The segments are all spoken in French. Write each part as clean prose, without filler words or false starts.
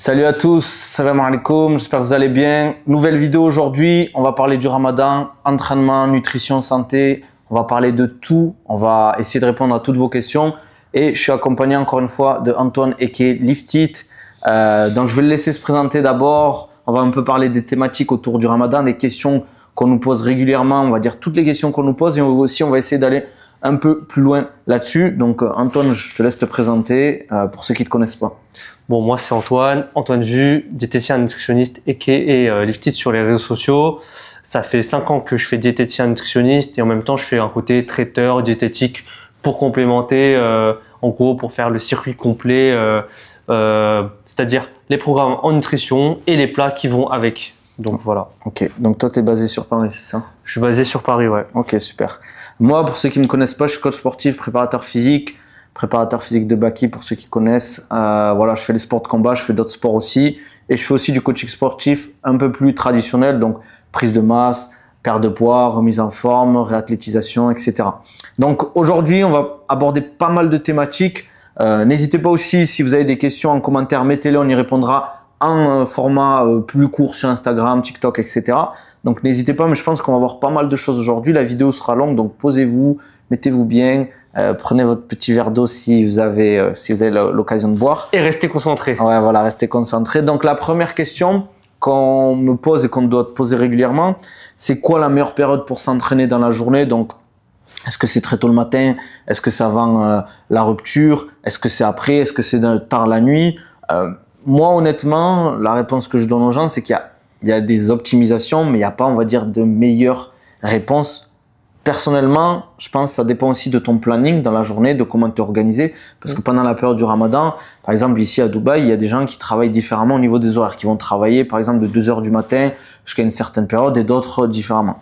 Salut à tous, salam alaikum, j'espère que vous allez bien. Nouvelle vidéo aujourd'hui, on va parler du Ramadan, entraînement, nutrition, santé. On va parler de tout, on va essayer de répondre à toutes vos questions. Et je suis accompagné encore une fois de Antoine aka Lift It. Donc je vais le laisser se présenter d'abord. On va un peu parler des thématiques autour du Ramadan, des questions qu'on nous pose régulièrement. On va dire toutes les questions qu'on nous pose et aussi on va essayer d'aller un peu plus loin là-dessus. Donc Antoine, je te laisse te présenter pour ceux qui ne te connaissent pas. Bon, moi c'est Antoine Vu, diététicien nutritionniste et Lift It sur les réseaux sociaux. Ça fait 5 ans que je fais diététicien nutritionniste et en même temps je fais un côté traiteur diététique pour complémenter, en gros pour faire le circuit complet, c'est-à-dire les programmes en nutrition et les plats qui vont avec. Donc voilà. Ok, donc toi tu es basé sur Paris, c'est ça? Je suis basé sur Paris, ouais. Ok, super. Moi, pour ceux qui ne me connaissent pas, je suis coach sportif, préparateur physique de Baki pour ceux qui connaissent. Voilà, je fais les sports de combat, je fais d'autres sports aussi. Et je fais aussi du coaching sportif un peu plus traditionnel, donc prise de masse, perte de poids, remise en forme, réathlétisation, etc. Donc aujourd'hui, on va aborder pas mal de thématiques. N'hésitez pas aussi, si vous avez des questions en commentaire, mettez-les, on y répondra en format plus court sur Instagram, TikTok, etc. Donc n'hésitez pas, mais je pense qu'on va voir pas mal de choses aujourd'hui. La vidéo sera longue, donc posez-vous, mettez-vous bien, prenez votre petit verre d'eau si vous avez l'occasion de boire. Et restez concentrés. Ouais, voilà, restez concentrés. Donc la première question qu'on me pose et qu'on doit te poser régulièrement, c'est quoi la meilleure période pour s'entraîner dans la journée? Donc est-ce que c'est très tôt le matin? Est-ce que c'est avant la rupture? Est-ce que c'est après? Est-ce que c'est tard la nuit? Moi, honnêtement, la réponse que je donne aux gens, c'est qu'il y a des optimisations, mais il n'y a pas, on va dire, de meilleure réponse. Personnellement, je pense que ça dépend aussi de ton planning dans la journée, de comment tu es organisé. Parce que pendant la période du Ramadan, par exemple, ici à Dubaï, il y a des gens qui travaillent différemment au niveau des horaires, qui vont travailler, par exemple, de 2 heures du matin jusqu'à une certaine période et d'autres différemment.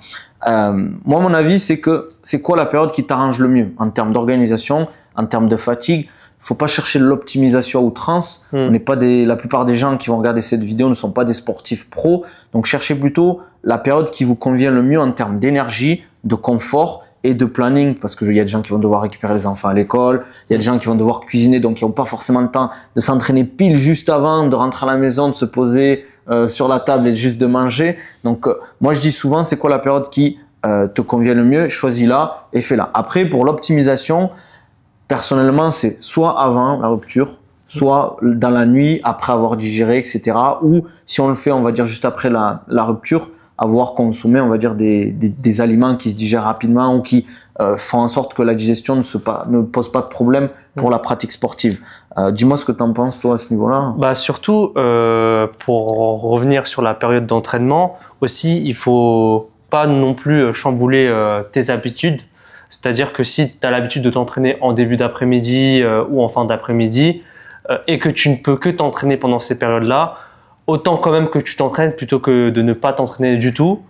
Moi, mon avis, c'est quoi la période qui t'arrange le mieux en termes d'organisation, en termes de fatigue? Faut pas chercher l'optimisation à outrance. On n'est pas la plupart des gens qui vont regarder cette vidéo ne sont pas des sportifs pros. Donc, cherchez plutôt la période qui vous convient le mieux en termes d'énergie, de confort et de planning. Parce que il y a des gens qui vont devoir récupérer les enfants à l'école. Il y a des gens qui vont devoir cuisiner, donc ils n'ont pas forcément le temps de s'entraîner pile juste avant, de rentrer à la maison, de se poser sur la table et juste de manger. Donc, moi, je dis souvent, c'est quoi la période qui te convient le mieux? Choisis-la et fais-la. Après, pour l'optimisation, personnellement, c'est soit avant la rupture, soit dans la nuit, après avoir digéré, etc. Ou si on le fait, on va dire juste après la rupture, avoir consommé, on va dire, des aliments qui se digèrent rapidement ou qui font en sorte que la digestion ne pose pas de problème pour la pratique sportive. Dis-moi ce que tu en penses, toi, à ce niveau-là. Bah surtout, pour revenir sur la période d'entraînement, aussi, il faut pas non plus chambouler tes habitudes. C'est-à-dire que si tu as l'habitude de t'entraîner en début d'après-midi ou en fin d'après-midi et que tu ne peux que t'entraîner pendant ces périodes-là, autant quand même que tu t'entraînes plutôt que de ne pas t'entraîner du tout.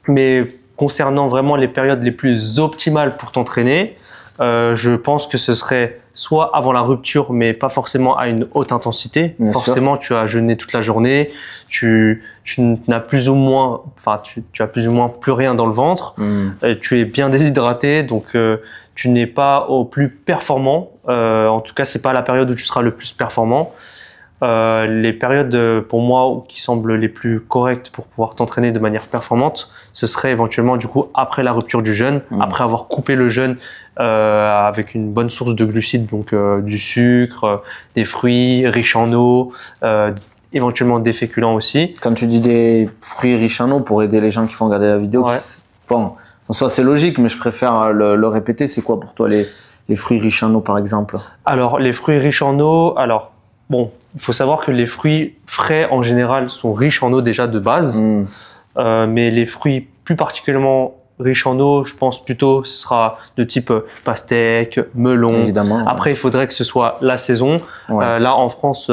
Mais concernant vraiment les périodes les plus optimales pour t'entraîner, je pense que ce serait soit avant la rupture, mais pas forcément à une haute intensité. Bien forcément, sûr. Tu as jeûné toute la journée, tu n'as plus ou moins, enfin, tu as plus ou moins plus rien dans le ventre. Tu es bien déshydraté, donc tu n'es pas au plus performant. En tout cas, c'est pas la période où tu seras le plus performant. Les périodes pour moi qui semblent les plus correctes pour pouvoir t'entraîner de manière performante, ce serait éventuellement du coup après la rupture du jeûne, après avoir coupé le jeûne avec une bonne source de glucides, donc du sucre, des fruits riches en eau, éventuellement des féculents aussi. Quand tu dis des fruits riches en eau, pour aider les gens qui font regarder la vidéo, ouais. Bon, en soi c'est logique, mais je préfère le répéter. C'est quoi pour toi les fruits riches en eau, par exemple? Alors les fruits riches en eau, bon, il faut savoir que les fruits frais en général sont riches en eau déjà de base, mais les fruits plus particulièrement riches en eau, je pense plutôt ce sera de type pastèque, melon. Évidemment. Après, il faudrait que ce soit la saison. Ouais. Là, en France,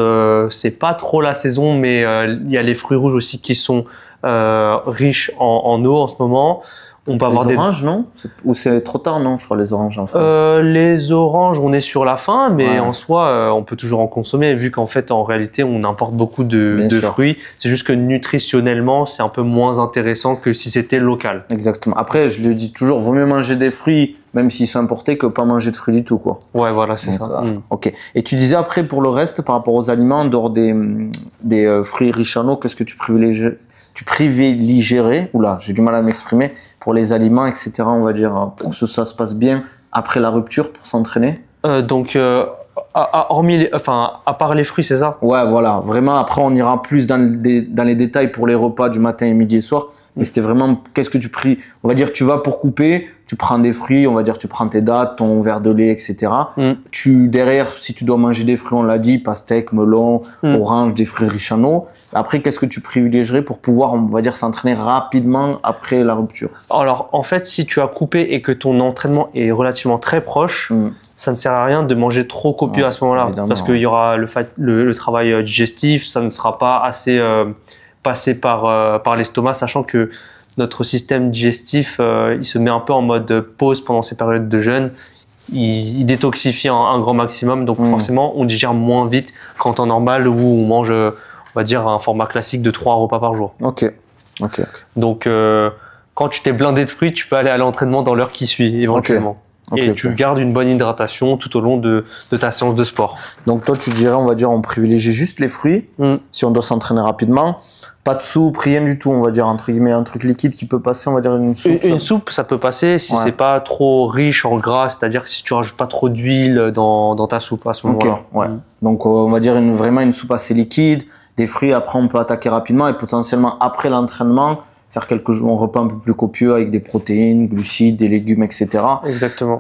c'est pas trop la saison, mais il y a les fruits rouges aussi qui sont riches en eau en ce moment. On peut Les avoir oranges, non? Ou c'est trop tard, non? Je crois les oranges en France. Les oranges, on est sur la fin, mais Ouais. en soi, on peut toujours en consommer, vu qu'en fait, en réalité, on importe beaucoup Bien de sûr. fruits. C'est juste que nutritionnellement, c'est un peu moins intéressant que si c'était local. Exactement. Après, je le dis toujours, vaut mieux manger des fruits, même s'ils sont importés, que pas manger de fruits du tout, quoi. Ouais, voilà, c'est Donc, ça. Ok. Et tu disais après, pour le reste, par rapport aux aliments, en dehors des fruits riches en eau, qu'est-ce que tu privilégierais, oula, j'ai du mal à m'exprimer, pour les aliments, etc., on va dire, pour que ça se passe bien après la rupture, pour s'entraîner? Donc, à part les fruits, c'est ça? Ouais, voilà. Vraiment, après, on ira plus dans les détails pour les repas du matin et midi et soir. Mais c'était vraiment, qu'est-ce que tu pries? On va dire, tu vas pour couper, tu prends des fruits, on va dire, tu prends tes dattes, ton verre de lait, etc. Derrière, si tu dois manger des fruits, on l'a dit, pastèque, melon, orange, des fruits riches en eau. Après, qu'est-ce que tu privilégierais pour pouvoir, on va dire, s'entraîner rapidement après la rupture? Alors, en fait, si tu as coupé et que ton entraînement est relativement très proche, ça ne sert à rien de manger trop copieux à ce moment-là, parce qu'il y aura le travail digestif, ça ne sera pas assez passé par l'estomac, sachant que notre système digestif, il se met un peu en mode pause pendant ces périodes de jeûne. Il détoxifie un grand maximum, donc forcément, on digère moins vite qu'en temps normal où on mange, on va dire, un format classique de 3 repas par jour. Ok. Donc, quand tu t'es blindé de fruits, tu peux aller à l'entraînement dans l'heure qui suit, éventuellement. Et tu gardes une bonne hydratation tout au long de ta séance de sport. Donc toi, tu dirais, on va dire, on privilégie juste les fruits si on doit s'entraîner rapidement. Pas de soupe, rien du tout, on va dire, entre guillemets, un truc liquide qui peut passer, on va dire une soupe. Une soupe, ça peut passer si c'est pas trop riche en gras, c'est-à-dire si tu rajoutes pas trop d'huile dans ta soupe à ce moment-là. Ouais. Donc on va dire vraiment une soupe assez liquide, des fruits, après on peut attaquer rapidement et potentiellement après l'entraînement, faire un repas un peu plus copieux avec des protéines, glucides, des légumes, etc. Exactement.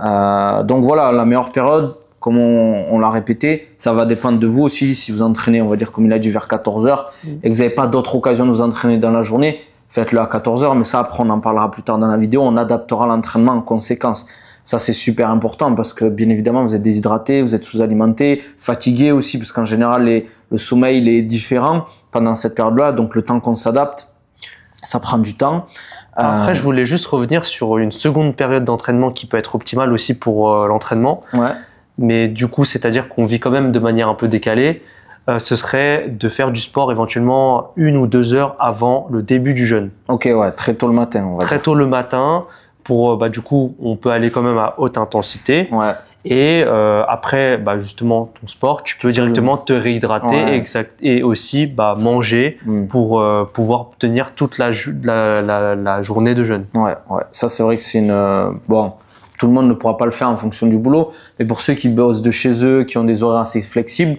Donc voilà, la meilleure période, comme on l'a répété, ça va dépendre de vous aussi. Si vous entraînez, on va dire comme il a dit, vers 14h et que vous n'avez pas d'autre occasion de vous entraîner dans la journée, faites-le à 14h, mais ça après on en parlera plus tard dans la vidéo, on adaptera l'entraînement en conséquence. Ça c'est super important parce que bien évidemment vous êtes déshydraté, vous êtes sous-alimenté, fatigué aussi parce qu'en général le sommeil il est différent pendant cette période-là, donc le temps qu'on s'adapte, ça prend du temps. Après, je voulais juste revenir sur une seconde période d'entraînement qui peut être optimale aussi pour l'entraînement. Ouais. Mais du coup, c'est-à-dire qu'on vit quand même de manière un peu décalée. Ce serait de faire du sport éventuellement 1 ou 2 heures avant le début du jeûne. Ok, ouais, très tôt le matin, on va Très dire. tôt le matin, pour du coup, on peut aller quand même à haute intensité. Ouais. Et après, justement, ton sport, tu peux directement te réhydrater et aussi manger pour pouvoir tenir toute la journée de jeûne. Ouais. Ça, c'est vrai que c'est tout le monde ne pourra pas le faire en fonction du boulot, mais pour ceux qui bossent de chez eux, qui ont des horaires assez flexibles,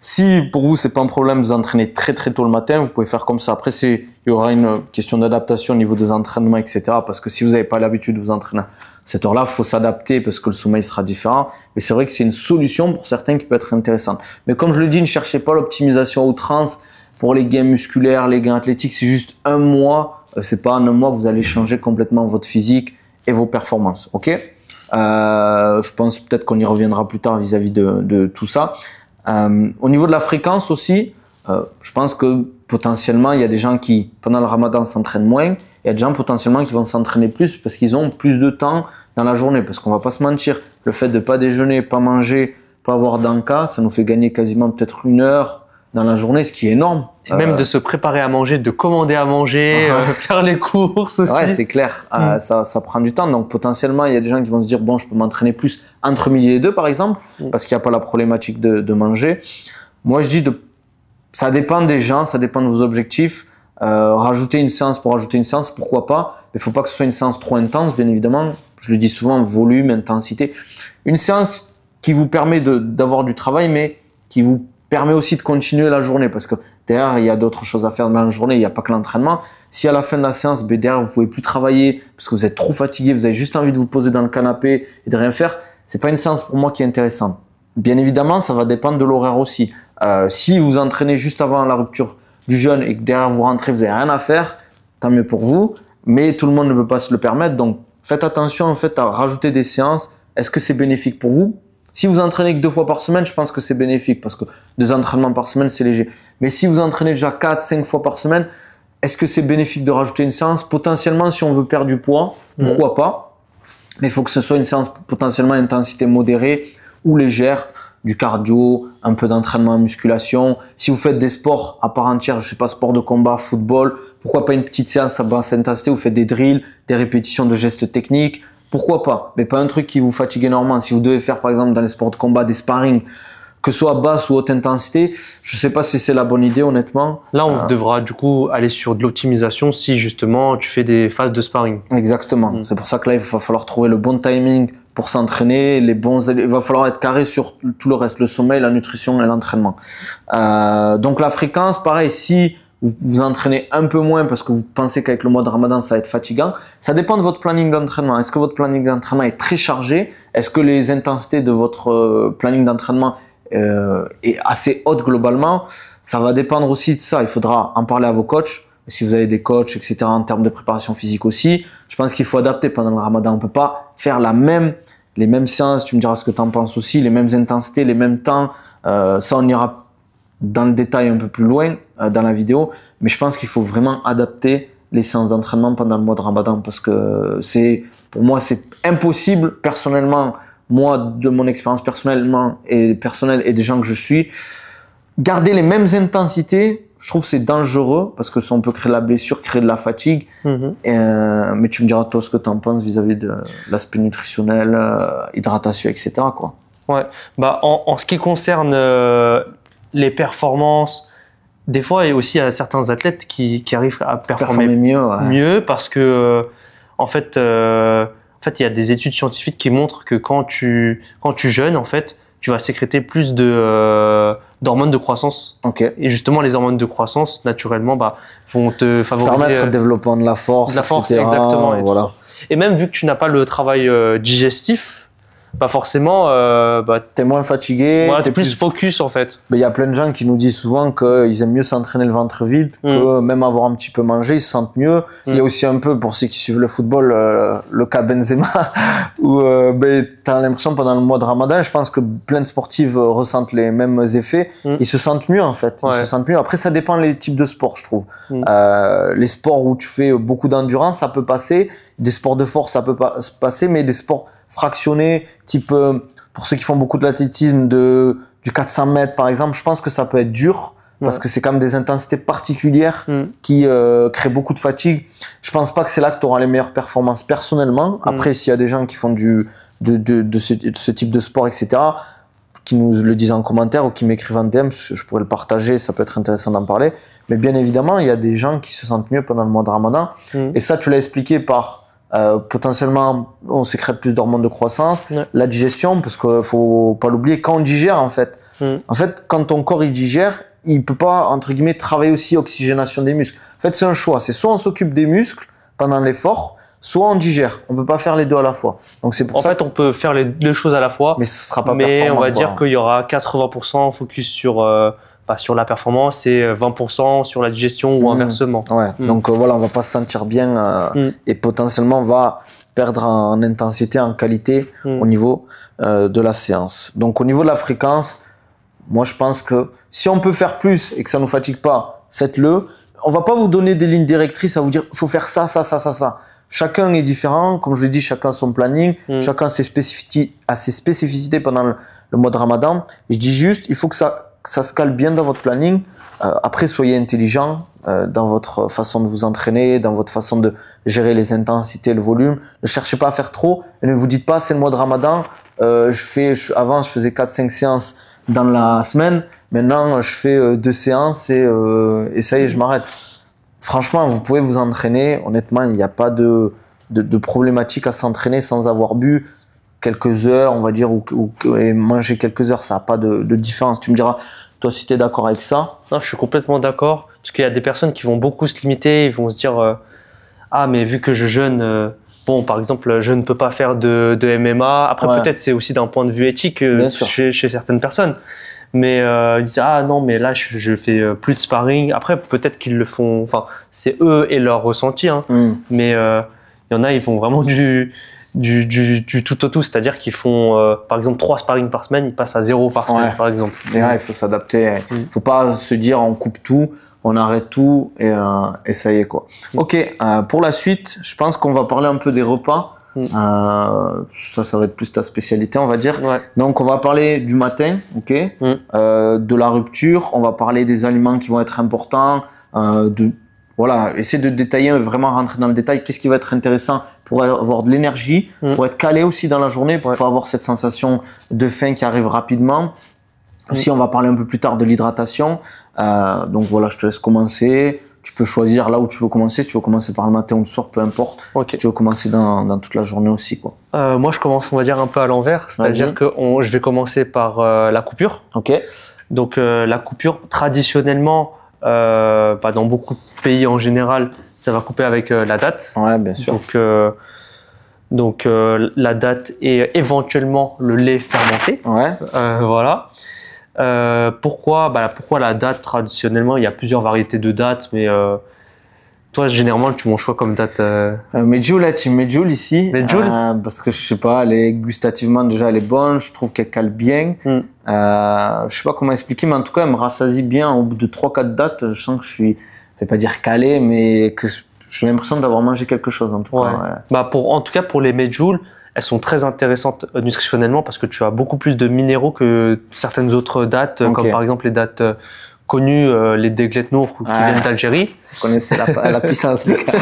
si pour vous c'est pas un problème de vous entraîner très très tôt le matin, vous pouvez faire comme ça. Après, il y aura une question d'adaptation au niveau des entraînements, etc. Parce que si vous n'avez pas l'habitude de vous entraîner à cette heure-là, faut s'adapter parce que le sommeil sera différent. Mais c'est vrai que c'est une solution pour certains qui peut être intéressante. Mais comme je le dis, ne cherchez pas l'optimisation à outrance pour les gains musculaires, les gains athlétiques. C'est juste un mois. C'est pas en un mois que vous allez changer complètement votre physique et vos performances. Ok. Je pense peut-être qu'on y reviendra plus tard vis-à-vis de tout ça. Au niveau de la fréquence aussi, je pense que potentiellement il y a des gens qui pendant le ramadan s'entraînent moins. Il y a des gens potentiellement qui vont s'entraîner plus parce qu'ils ont plus de temps dans la journée. Parce qu'on va pas se mentir, le fait de pas déjeuner, pas manger, pas avoir d'encas, ça nous fait gagner quasiment peut-être 1 heure dans la journée, ce qui est énorme. Et même de se préparer à manger, de commander à manger, faire les courses aussi. Ouais, c'est clair. Ça prend du temps. Donc potentiellement, il y a des gens qui vont se dire bon, je peux m'entraîner plus entre midi et 2 par exemple, parce qu'il n'y a pas la problématique de manger. Moi, je dis ça dépend des gens, ça dépend de vos objectifs. Rajouter une séance pour rajouter une séance, pourquoi pas. Mais il faut pas que ce soit une séance trop intense, bien évidemment. Je le dis souvent, volume, intensité. Une séance qui vous permet d'avoir du travail, mais qui vous permet aussi de continuer la journée parce que derrière, il y a d'autres choses à faire dans la journée, il n'y a pas que l'entraînement. Si à la fin de la séance, derrière, vous pouvez plus travailler parce que vous êtes trop fatigué, vous avez juste envie de vous poser dans le canapé et de rien faire, c'est pas une séance pour moi qui est intéressante. Bien évidemment, ça va dépendre de l'horaire aussi. Si vous entraînez juste avant la rupture du jeûne et que derrière vous rentrez, vous n'avez rien à faire, tant mieux pour vous, mais tout le monde ne peut pas se le permettre. Donc, faites attention en fait à rajouter des séances. Est-ce que c'est bénéfique pour vous? Si vous entraînez que 2 fois par semaine, je pense que c'est bénéfique parce que 2 entraînements par semaine, c'est léger. Mais si vous entraînez déjà 4, 5 fois par semaine, est-ce que c'est bénéfique de rajouter une séance? Potentiellement, si on veut perdre du poids, pourquoi pas? Mais il faut que ce soit une séance potentiellement intensité modérée ou légère, du cardio, un peu d'entraînement en musculation. Si vous faites des sports à part entière, je sais pas, sport de combat, football, pourquoi pas une petite séance à basse intensité, vous faites des drills, des répétitions de gestes techniques, pourquoi pas? Mais pas un truc qui vous fatigue énormément. Si vous devez faire par exemple dans les sports de combat des sparring, que ce soit basse ou haute intensité, je sais pas si c'est la bonne idée honnêtement. Là, on devra du coup aller sur de l'optimisation si justement tu fais des phases de sparring. Exactement. C'est pour ça que là, il va falloir trouver le bon timing pour s'entraîner, il va falloir être carré sur tout le reste, le sommeil, la nutrition et l'entraînement. Donc la fréquence, pareil, si vous vous entraînez un peu moins parce que vous pensez qu'avec le mois de Ramadan, ça va être fatigant, ça dépend de votre planning d'entraînement. Est-ce que votre planning d'entraînement est très chargé? Est-ce que les intensités de votre planning d'entraînement est assez haute globalement? Ça va dépendre aussi de ça. Il faudra en parler à vos coachs. Si vous avez des coachs, etc., en termes de préparation physique aussi, je pense qu'il faut adapter pendant le Ramadan. On peut pas faire les mêmes séances, tu me diras ce que tu en penses aussi, les mêmes intensités, les mêmes temps. Ça, on ira dans le détail un peu plus loin dans la vidéo. Mais je pense qu'il faut vraiment adapter les séances d'entraînement pendant le mois de Ramadan parce que pour moi, c'est impossible personnellement, moi, de mon expérience personnelle et des gens que je suis, garder les mêmes intensités. Je trouve que c'est dangereux parce que ça, on peut créer de la blessure, créer de la fatigue. Mais tu me diras toi ce que tu en penses vis-à-vis de l'aspect nutritionnel, hydratation, etc. quoi. Ouais. Bah, en ce qui concerne les performances, des fois, il y a aussi certains athlètes qui arrivent à performer mieux parce que en fait, il y a des études scientifiques qui montrent que quand tu jeûnes, en fait, tu vas sécréter plus d'hormones de croissance. Okay. Et justement, les hormones de croissance, naturellement, vont te favoriser... Permettre le développement de la force, etc. Exactement. Voilà. Et même vu que tu n'as pas le travail digestif, forcément... t'es moins fatigué. Voilà, t'es plus focus, en fait. Il y a plein de gens qui nous disent souvent qu'ils aiment mieux s'entraîner le ventre vide que même avoir un petit peu mangé, ils se sentent mieux. Il y a aussi un peu, pour ceux qui suivent le football, le cas Benzema, où t'as l'impression pendant le mois de Ramadan, je pense que plein de sportifs ressentent les mêmes effets. Ils se sentent mieux, en fait. Ils se sentent mieux. Après, ça dépend les types de sports, je trouve. Les sports où tu fais beaucoup d'endurance, ça peut passer. Des sports de force, ça peut passer, mais des sports fractionnés, type pour ceux qui font beaucoup de l'athlétisme, du 400 mètres par exemple, je pense que ça peut être dur parce que c'est quand même des intensités particulières qui créent beaucoup de fatigue. Je pense pas que c'est là que tu auras les meilleures performances personnellement. Après, s'il y a des gens qui font de ce type de sport, etc., qui nous le disent en commentaire ou qui m'écrivent en DM, je pourrais le partager, ça peut être intéressant d'en parler. Mais bien évidemment, il y a des gens qui se sentent mieux pendant le mois de Ramadan. Et ça, tu l'as expliqué par potentiellement on sécrète plus d'hormones de croissance, la digestion, parce qu'il faut pas l'oublier, quand on digère en fait, quand ton corps il digère, il peut pas entre guillemets travailler aussi oxygénation des muscles. En fait, c'est un choix, c'est soit on s'occupe des muscles pendant l'effort, soit on digère. On peut pas faire les deux à la fois. Donc c'est pour ça. En fait, on peut faire les deux choses à la fois, mais ce sera pas performant. Mais on va dire quoi. qu'il y aura 80% focus sur la performance et 20% sur la digestion ou inversement. Ouais. Donc voilà, on va pas se sentir bien et potentiellement on va perdre en intensité, en qualité au niveau de la séance. Donc au niveau de la fréquence, moi je pense que si on peut faire plus et que ça nous fatigue pas, faites-le. On va pas vous donner des lignes directrices à vous dire faut faire ça. Chacun est différent, comme je l'ai dit, chacun a son planning, chacun a ses spécificités pendant le mois de Ramadan. Je dis juste, il faut que ça se cale bien dans votre planning. Après, soyez intelligent dans votre façon de vous entraîner, dans votre façon de gérer les intensités, le volume. Ne cherchez pas à faire trop et ne vous dites pas c'est le mois de Ramadan. Avant, je faisais 4-5 séances dans la semaine. Maintenant, je fais 2 séances et ça y est, je m'arrête. Franchement, vous pouvez vous entraîner. Honnêtement, il n'y a pas de problématique à s'entraîner sans avoir bu quelques heures, on va dire, et manger quelques heures. Ça n'a pas de différence. Tu me diras, toi, si tu es d'accord avec ça. Non, je suis complètement d'accord. Parce qu'il y a des personnes qui vont beaucoup se limiter. Ils vont se dire ah, mais vu que je jeûne, par exemple, je ne peux pas faire de MMA. Après, peut-être c'est aussi d'un point de vue éthique chez certaines personnes. Mais ils disent ah non, mais là je fais plus de sparring. Après peut-être qu'ils le font, c'est eux et leur ressenti, mais il y en a, ils font vraiment du du tout au tout, c'est-à-dire qu'ils font par exemple 3 sparring par semaine, ils passent à 0 par semaine par exemple. Et là, il faut s'adapter, il faut pas se dire on coupe tout, on arrête tout et ça y est quoi. Ok, pour la suite, je pense qu'on va parler un peu des repas. Ça va être plus ta spécialité, on va dire. Donc, on va parler du matin, ok, de la rupture. On va parler des aliments qui vont être importants. Voilà, essayer de détailler, vraiment rentrer dans le détail. Qu'est-ce qui va être intéressant pour avoir de l'énergie, pour être calé aussi dans la journée, pour pas avoir cette sensation de faim qui arrive rapidement. Aussi, on va parler un peu plus tard de l'hydratation. Donc voilà, je te laisse commencer. Tu peux choisir là où tu veux commencer. Si tu veux commencer par le matin ou le soir, peu importe. Si tu veux commencer dans toute la journée aussi, quoi. Moi, je commence, on va dire, un peu à l'envers. C'est-à-dire que je vais commencer par la coupure. Donc, la coupure, traditionnellement, dans beaucoup de pays en général, ça va couper avec la date. Ouais, bien sûr. Donc, la date et éventuellement le lait fermenté. Voilà. Pourquoi la date traditionnellement? Il y a plusieurs variétés de dates, mais toi généralement tu manges quoi comme date? Medjool, team Medjool ici. Medjool? Parce que je sais pas, elle est gustativement déjà elle est bonne, je trouve qu'elle cale bien. Je sais pas comment expliquer, mais en tout cas elle me rassasie bien. Au bout de 3-4 dates, je sens que je vais pas dire calé, mais que j'ai l'impression d'avoir mangé quelque chose en tout cas. En tout cas pour les Medjool, elles sont très intéressantes nutritionnellement parce que tu as beaucoup plus de minéraux que certaines autres dates, comme par exemple les dates connues, les Deglet Nour qui viennent d'Algérie. Vous connaissez la puissance, les gars.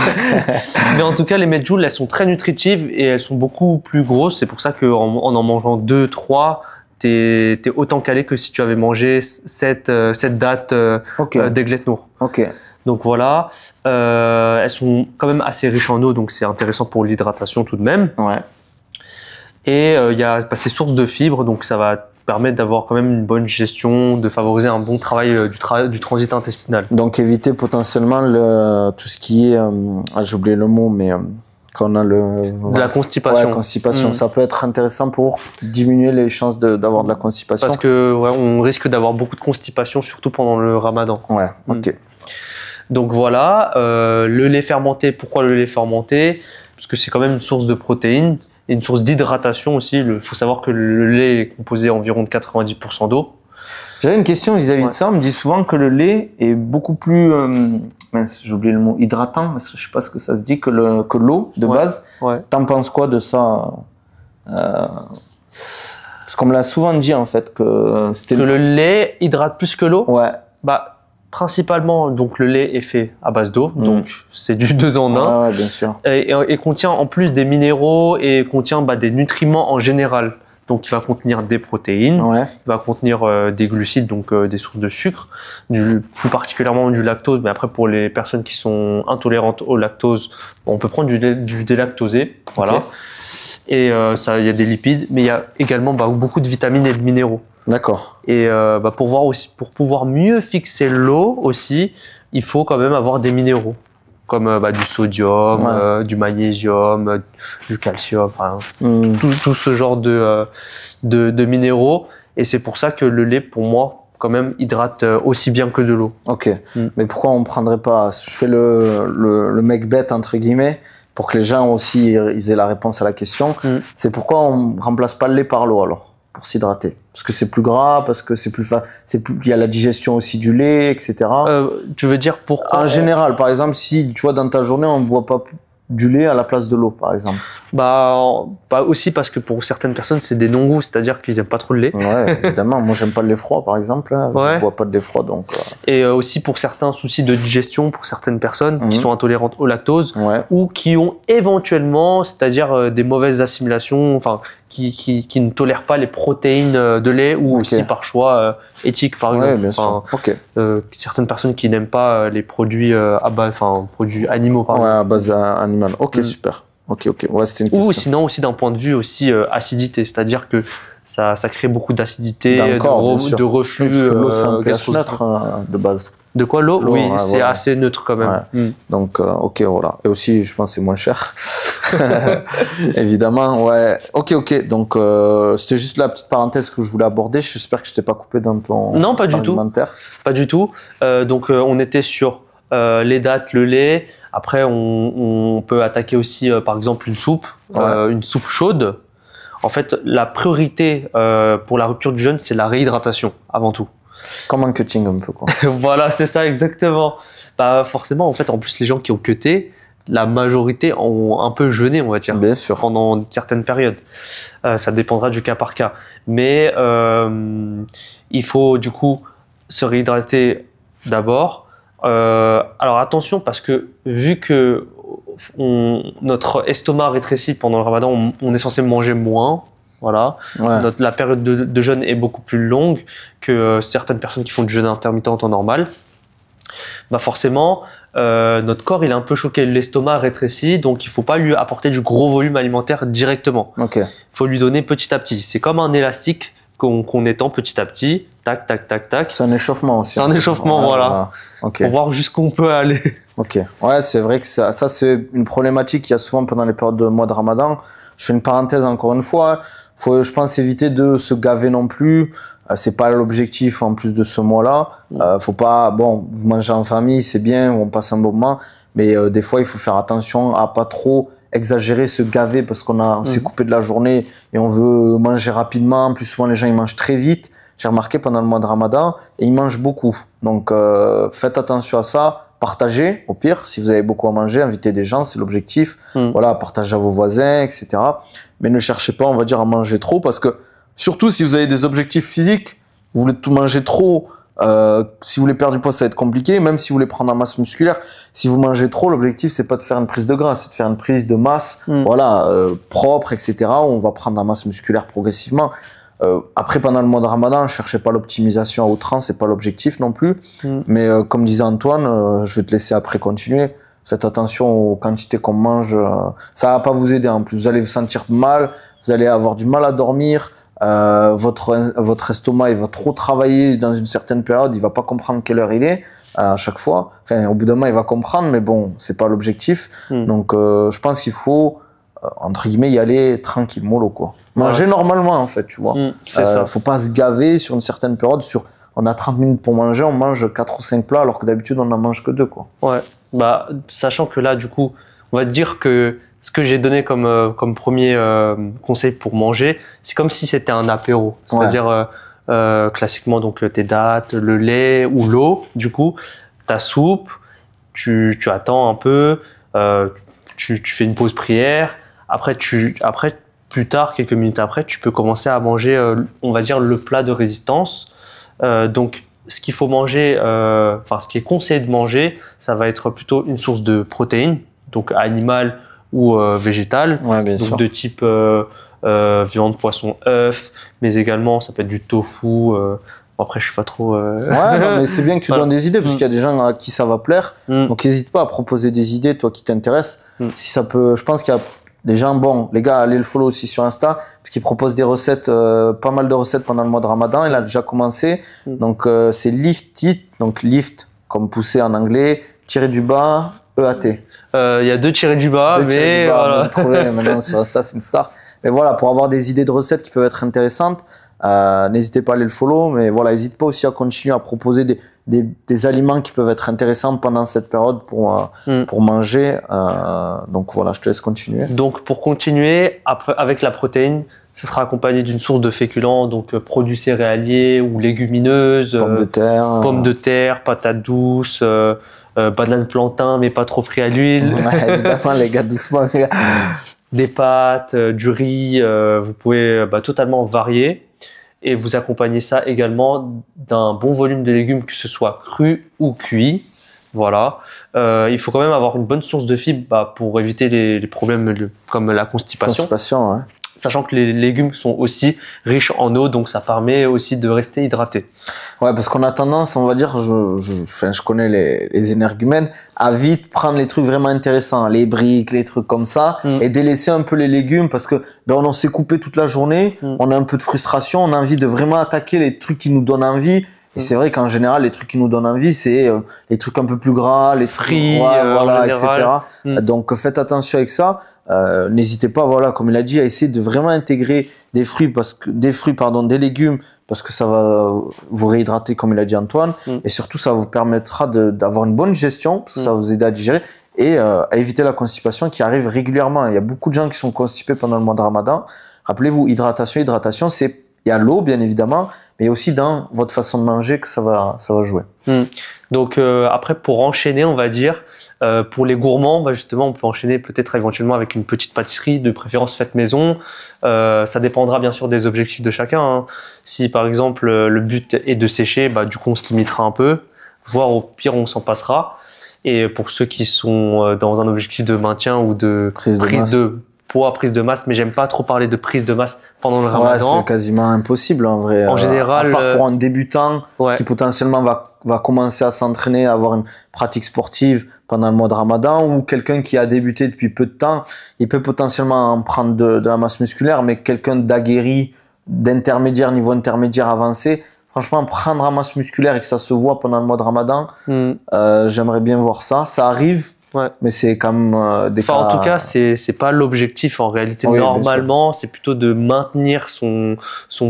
Mais en tout cas, les Medjool, elles sont très nutritives et elles sont beaucoup plus grosses. C'est pour ça qu'en en mangeant 2-3, t'es autant calé que si tu avais mangé cette date Deglet Nour. Donc voilà, elles sont quand même assez riches en eau, donc c'est intéressant pour l'hydratation tout de même. Et il y a ces sources de fibres, donc ça va permettre d'avoir quand même une bonne gestion, de favoriser un bon travail du transit intestinal. Donc éviter potentiellement tout ce qui est, j'ai oublié le mot, mais quand on a de la constipation. Ouais, constipation, ça peut être intéressant pour diminuer les chances d'avoir de la constipation. Parce que on risque d'avoir beaucoup de constipation, surtout pendant le ramadan. Donc voilà, le lait fermenté, pourquoi le lait fermenté? Parce que c'est quand même une source de protéines et une source d'hydratation aussi. Il faut savoir que le lait est composé environ de 90% d'eau. J'avais une question vis-à-vis de ça. On me dit souvent que le lait est beaucoup plus, j'ai oublié le mot, hydratant. Je sais pas ce que ça se dit que l'eau de base. T'en penses quoi de ça? Parce qu'on me l'a souvent dit en fait que c'était le lait hydrate plus que l'eau. Principalement, donc le lait est fait à base d'eau, donc c'est du 2 en 1. Bien sûr. Et contient en plus des minéraux et contient des nutriments en général. Donc il va contenir des protéines, il va contenir des glucides, donc des sources de sucre, plus particulièrement du lactose. Mais après pour les personnes qui sont intolérantes au lactose, on peut prendre du délactosé, voilà. Et il y a des lipides, mais il y a également beaucoup de vitamines et de minéraux. Et pour pouvoir mieux fixer l'eau aussi, il faut quand même avoir des minéraux, comme du sodium, du magnésium, du calcium, tout ce genre de minéraux. Et c'est pour ça que le lait, pour moi, quand même, hydrate aussi bien que de l'eau. Mais pourquoi on ne prendrait pas, je fais le mec bête entre guillemets, pour que les gens aussi ils aient la réponse à la question, c'est pourquoi on ne remplace pas le lait par l'eau alors, pour s'hydrater? Parce que c'est plus gras, parce que il y a la digestion aussi du lait, etc. Tu veux dire pourquoi? En général, par exemple, si tu vois dans ta journée, on ne boit pas du lait à la place de l'eau, par exemple. Aussi parce que pour certaines personnes, c'est des non-goûts, c'est-à-dire qu'ils n'aiment pas trop le lait. Évidemment. Moi, j'aime pas le lait froid, par exemple. Je ne bois pas de lait froid, donc. Et aussi pour certains soucis de digestion, pour certaines personnes qui sont intolérantes au lactose ou qui ont éventuellement, c'est-à-dire des mauvaises assimilations, qui ne tolèrent pas les protéines de lait ou aussi par choix éthique, par exemple. Certaines personnes qui n'aiment pas les produits produits animaux, par exemple. À base animale. Super. C'était une question. Ou sinon aussi d'un point de vue aussi acidité, c'est-à-dire que ça crée beaucoup d'acidité, de reflux. Parce que l'eau, c'est un pH neutre de base. De quoi l'eau? Oui, c'est assez neutre quand même. Donc, voilà. Et aussi, je pense que c'est moins cher. Évidemment, Donc, c'était juste la petite parenthèse que je voulais aborder. J'espère que je t'ai pas coupé dans ton argumentaire. Pas du tout. Donc, on était sur les dates, le lait. Après, on peut attaquer aussi, par exemple, une soupe chaude. En fait, la priorité pour la rupture du jeûne, c'est la réhydratation avant tout. Comme un cutting un peu, quoi. Voilà, c'est ça exactement. Bah forcément, en fait, en plus les gens qui ont cuté, la majorité ont un peu jeûné, on va dire. Bien sûr. Pendant certaines périodes. Ça dépendra du cas par cas. Mais il faut du coup se réhydrater d'abord. Alors attention, parce que vu que notre estomac rétrécit pendant le ramadan, on est censé manger moins. Voilà. Ouais. La période de jeûne est beaucoup plus longue que certaines personnes qui font du jeûne intermittent en temps normal. Bah forcément, notre corps il est un peu choqué, l'estomac rétrécit, donc il faut pas lui apporter du gros volume alimentaire directement. Ok. Faut lui donner petit à petit. C'est comme un élastique qu'on étend petit à petit, tac, tac, tac, tac. C'est un échauffement aussi. C'est un échauffement, voilà. Okay. Pour voir jusqu'où on peut aller. Ok. Ouais, c'est vrai que ça c'est une problématique qu'il y a souvent pendant les périodes de mois de Ramadan. Je fais une parenthèse encore une fois. Faut, je pense, éviter de se gaver non plus. C'est pas l'objectif en plus de ce mois-là. Faut pas, bon, vous mangez en famille, c'est bien, on passe un bon moment. Mais des fois, il faut faire attention à pas trop exagérer, se gaver parce on s'est coupé de la journée et on veut manger rapidement. Plus souvent, les gens, ils mangent très vite. J'ai remarqué pendant le mois de Ramadan et ils mangent beaucoup. Donc, faites attention à ça. Partagez, au pire, si vous avez beaucoup à manger, invitez des gens, c'est l'objectif. Voilà, partagez à vos voisins, etc. Mais ne cherchez pas, on va dire, à manger trop parce que, surtout si vous avez des objectifs physiques, vous voulez tout manger trop, si vous voulez perdre du poids, ça va être compliqué. Même si vous voulez prendre en masse musculaire, si vous mangez trop, l'objectif, c'est pas de faire une prise de gras, c'est de faire une prise de masse, voilà, propre, etc. On va prendre en masse musculaire progressivement. Après, pendant le mois de Ramadan, je cherchais pas l'optimisation à outrance, c'est pas l'objectif non plus. Mais comme disait Antoine, je vais te laisser après continuer. Faites attention aux quantités qu'on mange. Ça va pas vous aider en plus. Vous allez vous sentir mal, vous allez avoir du mal à dormir. Votre estomac, il va trop travailler dans une certaine période. Il va pas comprendre quelle heure il est à chaque fois. Enfin, au bout d'un moment, il va comprendre, mais bon, c'est pas l'objectif. Donc, je pense qu'il faut entre guillemets y aller tranquille, mollo quoi. Manger normalement en fait, tu vois. C'est ça. Faut pas se gaver sur une certaine période. On a 30 minutes pour manger, on mange 4 ou 5 plats alors que d'habitude on n'en mange que 2 quoi. Ouais. Bah sachant que là du coup, on va dire que ce que j'ai donné comme premier conseil pour manger, c'est comme si c'était un apéro. C'est-à-dire classiquement donc tes dattes, le lait ou l'eau, du coup, ta soupe, tu attends un peu, tu fais une pause prière. Après, plus tard, quelques minutes après, tu peux commencer à manger, on va dire, le plat de résistance. Donc, ce qu'il faut manger, ce qui est conseillé de manger, ça va être plutôt une source de protéines, donc animale ou végétale, bien donc sûr. de type viande, poisson, œuf, mais également ça peut être du tofu. Après, je suis pas trop. Ouais, non, mais c'est bien que tu donnes des idées parce qu'il y a des gens à qui ça va plaire. Donc, n'hésite pas à proposer des idées, toi qui t'intéressent. Si ça peut, je pense qu'il y a des gens, bon, les gars, allez le follow aussi sur Insta parce qu'il propose des recettes, pas mal de recettes pendant le mois de Ramadan. Il a déjà commencé. Donc, c'est Lift It, donc Lift comme pousser en anglais, tiré du bas, EAT. Il y a 2 tirés du bas, mais voilà. Vous trouvez maintenant sur Insta, c'est une star. Mais voilà, pour avoir des idées de recettes qui peuvent être intéressantes. N'hésitez pas à aller le follow, mais voilà, n'hésite pas aussi à continuer à proposer des aliments qui peuvent être intéressants pendant cette période pour manger. Donc voilà, je te laisse continuer. Donc pour continuer, après, avec la protéine, ce sera accompagné d'une source de féculents, donc produits céréaliers ou légumineuses, pommes de terre, patates douces, bananes plantain, mais pas trop frit à l'huile. Ouais, évidemment, les gars, doucement. Des pâtes, du riz, vous pouvez totalement varier. Et vous accompagnez ça également d'un bon volume de légumes, que ce soit cru ou cuit. Voilà. Il faut quand même avoir une bonne source de fibres pour éviter les problèmes comme la constipation. Ouais. Sachant que les légumes sont aussi riches en eau, donc ça permet aussi de rester hydraté. Ouais, parce qu'on a tendance, on va dire, je connais les énergumènes, à vite prendre les trucs vraiment intéressants, les briques, les trucs comme ça, et délaisser un peu les légumes parce que on s'est coupé toute la journée, on a un peu de frustration, on a envie de vraiment attaquer les trucs qui nous donnent envie. Et c'est vrai qu'en général, les trucs qui nous donnent envie, c'est les trucs un peu plus gras, les frits, voilà, etc. Donc faites attention avec ça. N'hésitez pas, voilà, comme il a dit, à essayer de vraiment intégrer des légumes, parce que ça va vous réhydrater, comme il a dit Antoine, et surtout ça vous permettra d'avoir une bonne gestion, parce que ça va vous aider à digérer, et à éviter la constipation qui arrive régulièrement. Il y a beaucoup de gens qui sont constipés pendant le mois de Ramadan. Rappelez-vous, hydratation, il y a l'eau bien évidemment, mais aussi dans votre façon de manger que ça va jouer. Donc après, pour enchaîner, on va dire, pour les gourmands, bah justement, on peut enchaîner peut-être éventuellement avec une petite pâtisserie, de préférence faite maison. Ça dépendra bien sûr des objectifs de chacun, hein. Si par exemple le but est de sécher, bah du coup on se limitera un peu, voire au pire on s'en passera. Et pour ceux qui sont dans un objectif de maintien ou de prise de poids, prise de masse, mais j'aime pas trop parler de prise de masse pendant le Ramadan. C'est quasiment impossible en vrai. En général, à part pour un débutant qui potentiellement va commencer à s'entraîner, à avoir une pratique sportive pendant le mois de Ramadan, ou quelqu'un qui a débuté depuis peu de temps, il peut potentiellement en prendre de la masse musculaire, mais quelqu'un d'aguerri, d'intermédiaire, niveau intermédiaire avancé, franchement, prendre en masse musculaire et que ça se voit pendant le mois de Ramadan, j'aimerais bien voir ça. Ça arrive. Ouais. Mais c'est quand même des cas... En tout cas, c'est pas l'objectif en réalité. Oui, normalement, c'est plutôt de maintenir son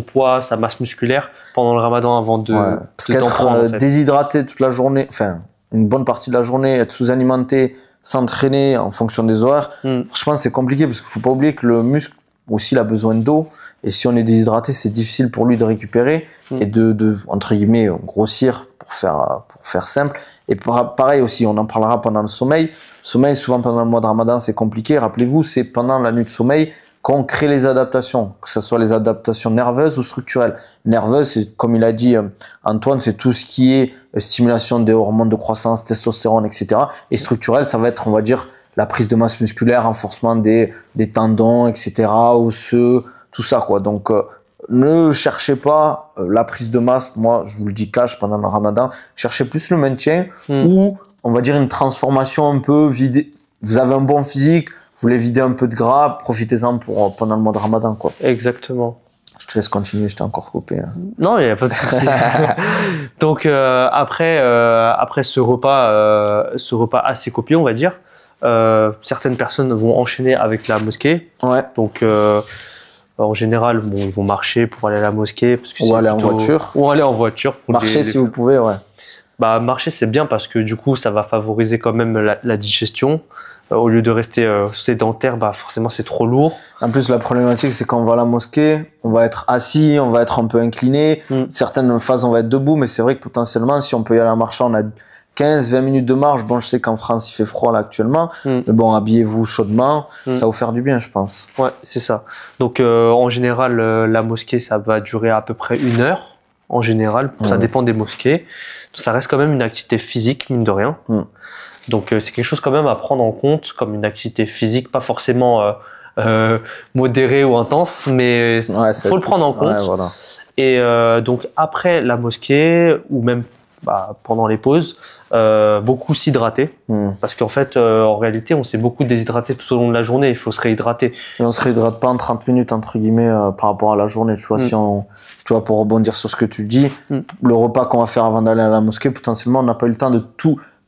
poids, sa masse musculaire pendant le Ramadan avant de parce qu'être déshydraté toute la journée, enfin une bonne partie de la journée, être sous-alimenté, s'entraîner en fonction des horaires, franchement c'est compliqué parce qu'il faut pas oublier que le muscle aussi il a besoin d'eau, et si on est déshydraté, c'est difficile pour lui de récupérer et de entre guillemets grossir pour faire simple. Et pareil aussi, on en parlera pendant le sommeil. Le sommeil, souvent pendant le mois de Ramadan, c'est compliqué. Rappelez-vous, c'est pendant la nuit de sommeil qu'on crée les adaptations, que ce soit les adaptations nerveuses ou structurelles. Nerveuses, c'est, comme il a dit Antoine, c'est tout ce qui est stimulation des hormones de croissance, testostérone, etc. Et structurel, ça va être, on va dire, la prise de masse musculaire, renforcement des tendons, etc., osseux, tout ça, quoi. Donc, ne cherchez pas la prise de masse, moi je vous le dis cash pendant le Ramadan, cherchez plus le maintien ou on va dire une transformation un peu vidée. Vous avez un bon physique, vous voulez vider un peu de gras, profitez-en pour pendant le mois de Ramadan, quoi. Exactement. Je te laisse continuer, je t'ai encore coupé. Hein. Non, il n'y a pas de souci. Donc après ce repas assez copieux, on va dire, certaines personnes vont enchaîner avec la mosquée. Ouais. Donc en général, bon, ils vont marcher pour aller à la mosquée. Parce que ou aller en voiture. Ou aller en voiture. Marcher si vous pouvez, ouais. Bah, marcher, c'est bien parce que du coup, ça va favoriser quand même la digestion. Au lieu de rester sédentaire, bah, forcément, c'est trop lourd. En plus, la problématique, c'est quand on va à la mosquée, on va être assis, on va être un peu incliné. Certaines phases, on va être debout, mais c'est vrai que potentiellement, si on peut y aller en marchant, on a 15-20 minutes de marche. Bon, je sais qu'en France, il fait froid là actuellement, mais bon, habillez-vous chaudement, ça va vous faire du bien, je pense. Ouais, c'est ça. Donc, en général, la mosquée, ça va durer à peu près 1 heure. En général, ça dépend des mosquées. Ça reste quand même une activité physique, mine de rien. Donc, c'est quelque chose quand même à prendre en compte comme une activité physique, pas forcément modérée ou intense, mais faut le prendre en compte. Ouais, voilà. Et donc, après la mosquée, ou même pendant les pauses, beaucoup s'hydrater, parce qu'en fait en réalité on s'est beaucoup déshydraté tout au long de la journée, il faut se réhydrater. Et on se réhydrate pas en 30 minutes entre guillemets par rapport à la journée, tu vois. Si on, tu vois, pour rebondir sur ce que tu dis, le repas qu'on va faire avant d'aller à la mosquée, potentiellement on n'a pas eu le temps de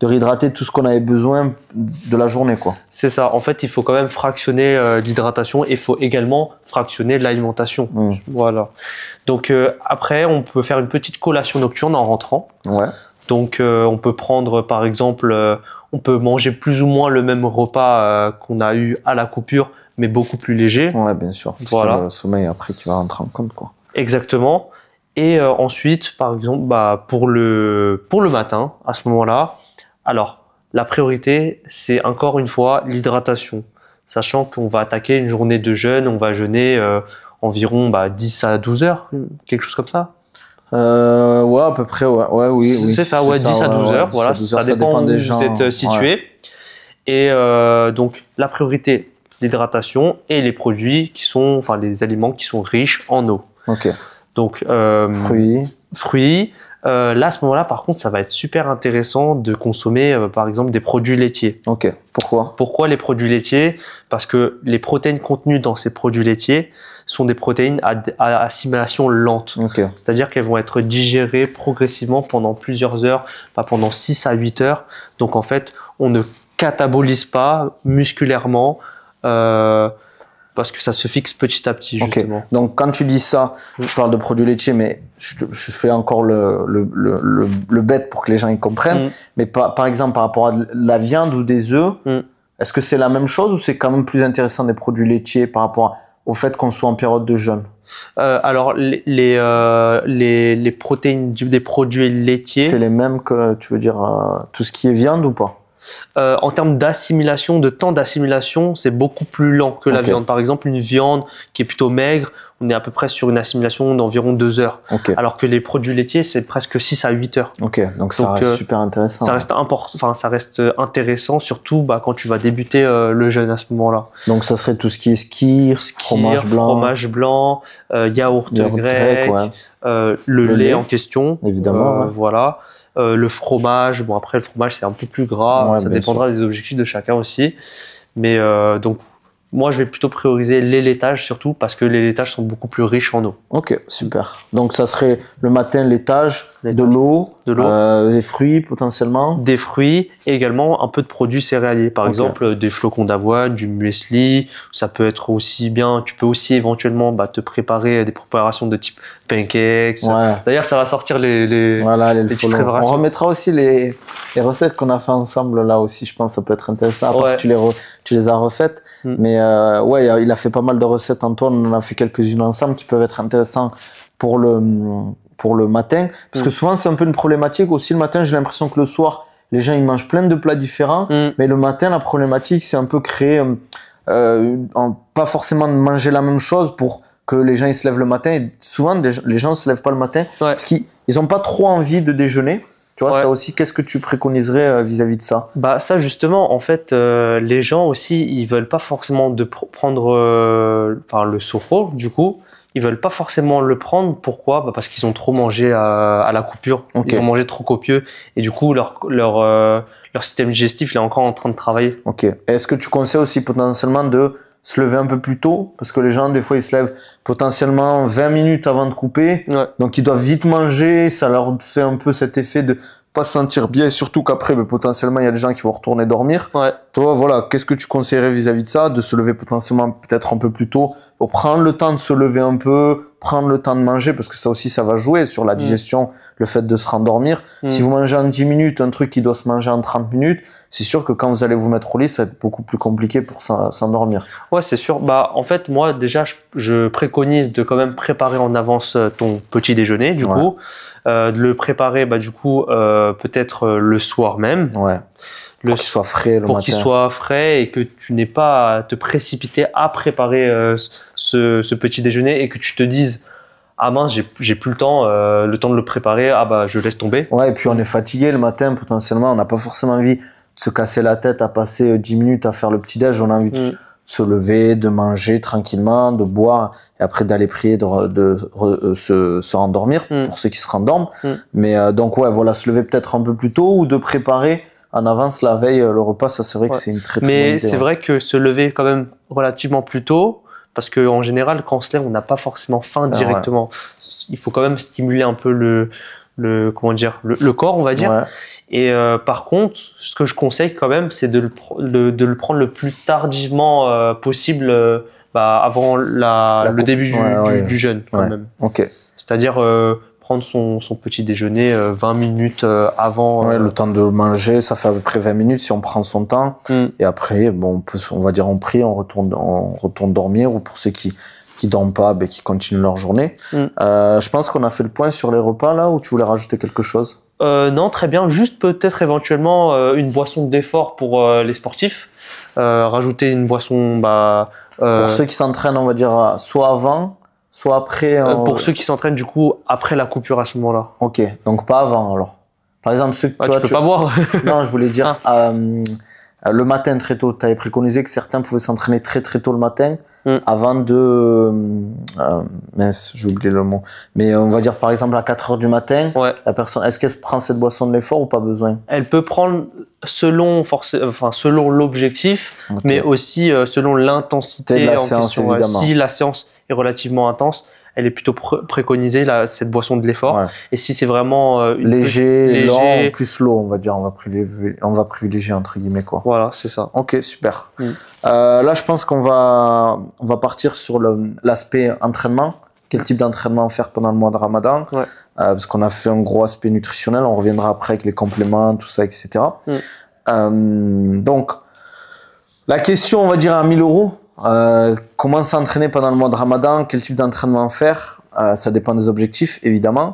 réhydrater tout ce qu'on avait besoin de la journée, quoi. C'est ça, en fait il faut quand même fractionner l'hydratation, et il faut également fractionner l'alimentation. Voilà. Donc après on peut faire une petite collation nocturne en rentrant. Ouais. Donc on peut prendre par exemple, on peut manger plus ou moins le même repas qu'on a eu à la coupure, mais beaucoup plus léger. Ouais, bien sûr. Parce voilà. que le sommeil après qui va rentrer en compte, quoi. Exactement. Et ensuite, par exemple, pour le matin, à ce moment-là, alors la priorité, c'est encore une fois l'hydratation, sachant qu'on va attaquer une journée de jeûne, on va jeûner environ 10 à 12 heures, quelque chose comme ça. Ouais, à peu près, ouais, oui. C'est ça, ouais, 10 à 12 heures, voilà, ça dépend des gens, où vous êtes situé. Ouais. Et donc, la priorité, l'hydratation et les produits qui sont, enfin, les aliments qui sont riches en eau. Ok. Donc, fruits. Là, à ce moment-là, par contre, ça va être super intéressant de consommer, par exemple, des produits laitiers. Ok. Pourquoi les produits laitiers? Parce que les protéines contenues dans ces produits laitiers sont des protéines à assimilation lente. Okay. C'est-à-dire qu'elles vont être digérées progressivement pendant plusieurs heures, pendant 6 à 8 heures. Donc, en fait, on ne catabolise pas musculairement parce que ça se fixe petit à petit, justement. Okay. Donc, quand tu dis ça, je parle de produits laitiers, mais je fais encore le bête pour que les gens y comprennent. Mais par exemple, par rapport à de la viande ou des œufs, est-ce que c'est la même chose ou c'est quand même plus intéressant des produits laitiers par rapport au fait qu'on soit en période de jeûne? Alors, les protéines des produits laitiers... C'est les mêmes que, tu veux dire, tout ce qui est viande ou pas? En termes d'assimilation, de temps d'assimilation, c'est beaucoup plus lent que la viande. Par exemple, une viande qui est plutôt maigre, on est à peu près sur une assimilation d'environ 2 heures. Alors que les produits laitiers, c'est presque 6 à 8 heures. Donc ça reste super intéressant. Ça reste intéressant, surtout quand tu vas débuter le jeûne à ce moment-là. Donc ça serait tout ce qui est skyr, fromage blanc, yaourt grec, le lait en question. Évidemment. Voilà. Le fromage, bon après le fromage c'est un peu plus gras, ça dépendra des objectifs de chacun aussi. Mais donc moi je vais plutôt prioriser les laitages surtout parce que les laitages sont beaucoup plus riches en eau. Ok, super. Donc ça serait le matin laitage, de l'eau, des fruits potentiellement. Des fruits et également un peu de produits céréaliers. Par exemple des flocons d'avoine, du muesli. Ça peut être aussi bien, tu peux aussi éventuellement te préparer des préparations de type pancakes. D'ailleurs ça va sortir les petites préparations. On remettra aussi les recettes qu'on a fait ensemble là aussi, je pense que ça peut être intéressant. Après que tu les as refaites. Mais il a fait pas mal de recettes, Antoine, on en a fait quelques-unes ensemble qui peuvent être intéressantes pour le matin. Parce que souvent c'est un peu une problématique aussi le matin, j'ai l'impression que le soir, les gens ils mangent plein de plats différents, mais le matin la problématique c'est un peu créer, pas forcément de manger la même chose pour que les gens ils se lèvent le matin. Et souvent les gens se lèvent pas le matin parce qu'ils ont pas trop envie de déjeuner. Tu vois, ça aussi, qu'est-ce que tu préconiserais vis-à-vis de ça? Ça justement, en fait, les gens aussi, ils veulent pas forcément prendre le sucre, du coup, ils veulent pas forcément le prendre. Pourquoi? Parce qu'ils ont trop mangé à la coupure. Ils ont mangé trop copieux et du coup, leur système digestif il est encore en train de travailler. Est-ce que tu conseilles aussi potentiellement de se lever un peu plus tôt? Parce que les gens, des fois, ils se lèvent potentiellement 20 minutes avant de couper. Donc, ils doivent vite manger. Ça leur fait un peu cet effet de pas se sentir bien. Et surtout qu'après, potentiellement, il y a des gens qui vont retourner dormir. Toi, voilà, qu'est-ce que tu conseillerais vis-à-vis de ça? De se lever potentiellement peut-être un peu plus tôt pour prendre le temps de se lever un peu, prendre le temps de manger, parce que ça aussi, ça va jouer sur la digestion, le fait de se rendormir. Si vous mangez en 10 minutes un truc qui doit se manger en 30 minutes, c'est sûr que quand vous allez vous mettre au lit, ça va être beaucoup plus compliqué pour s'endormir. Ouais, c'est sûr. En fait, moi, déjà, je préconise de quand même préparer en avance ton petit déjeuner, du coup. De le préparer, peut-être le soir même. Pour qu'il soit frais le matin. Pour qu'il soit frais et que tu n'aies pas à te précipiter à préparer ce petit déjeuner et que tu te dises ah mince, j'ai plus le temps de le préparer, je laisse tomber. Et puis on est fatigué le matin potentiellement, on n'a pas forcément envie de se casser la tête à passer 10 minutes à faire le petit-déj, on a envie de se lever, de manger tranquillement, de boire et après d'aller prier, se rendormir pour ceux qui se rendorment. Mais donc se lever peut-être un peu plus tôt ou de préparer en avance la veille le repas, ça c'est vrai que c'est une très bonne idée. Mais c'est vrai que se lever quand même relativement plus tôt, parce qu'en général quand on se lève on n'a pas forcément faim directement. Il faut quand même stimuler un peu le corps, on va dire. Et par contre, ce que je conseille quand même, c'est de le prendre le plus tardivement possible, avant le début du jeûne quand même. C'est-à-dire prendre son petit déjeuner 20 minutes avant. Le temps de manger, ça fait à peu près 20 minutes si on prend son temps. Et après, on va dire on prie, on retourne dormir, ou pour ceux qui dorment pas, qui continuent leur journée. Je pense qu'on a fait le point sur les repas là, ou tu voulais rajouter quelque chose? Non, très bien. Juste peut-être éventuellement une boisson d'effort pour les sportifs. Rajouter une boisson... pour ceux qui s'entraînent, on va dire soit avant, soit après. Pour ceux qui s'entraînent du coup après la coupure à ce moment-là. Donc pas avant alors. Par exemple, ceux que tu peux pas boire. Non, je voulais dire le matin très tôt. Tu avais préconisé que certains pouvaient s'entraîner très très tôt le matin. Avant de... mince, j'ai oublié le mot. Mais on va dire par exemple à 4 heures du matin, la personne, est-ce qu'elle prend cette boisson de l'effort ou pas besoin? Elle peut prendre selon l'objectif, mais aussi selon l'intensité de la séance, évidemment. Si la séance est relativement intense, elle est plutôt préconisée, cette boisson de l'effort. Ouais. Et si c'est vraiment léger, lent, plus slow, on va dire, on va privilégier entre guillemets quoi. Voilà, c'est ça. Ok, super. Là, je pense qu'on va partir sur l'aspect entraînement. Quel type d'entraînement faire pendant le mois de Ramadan? Ouais. Parce qu'on a fait un gros aspect nutritionnel. On reviendra après avec les compléments, tout ça, etc. Donc, la question, on va dire à 1000 euros. Comment s'entraîner pendant le mois de Ramadan? Quel type d'entraînement faire? Ça dépend des objectifs, évidemment.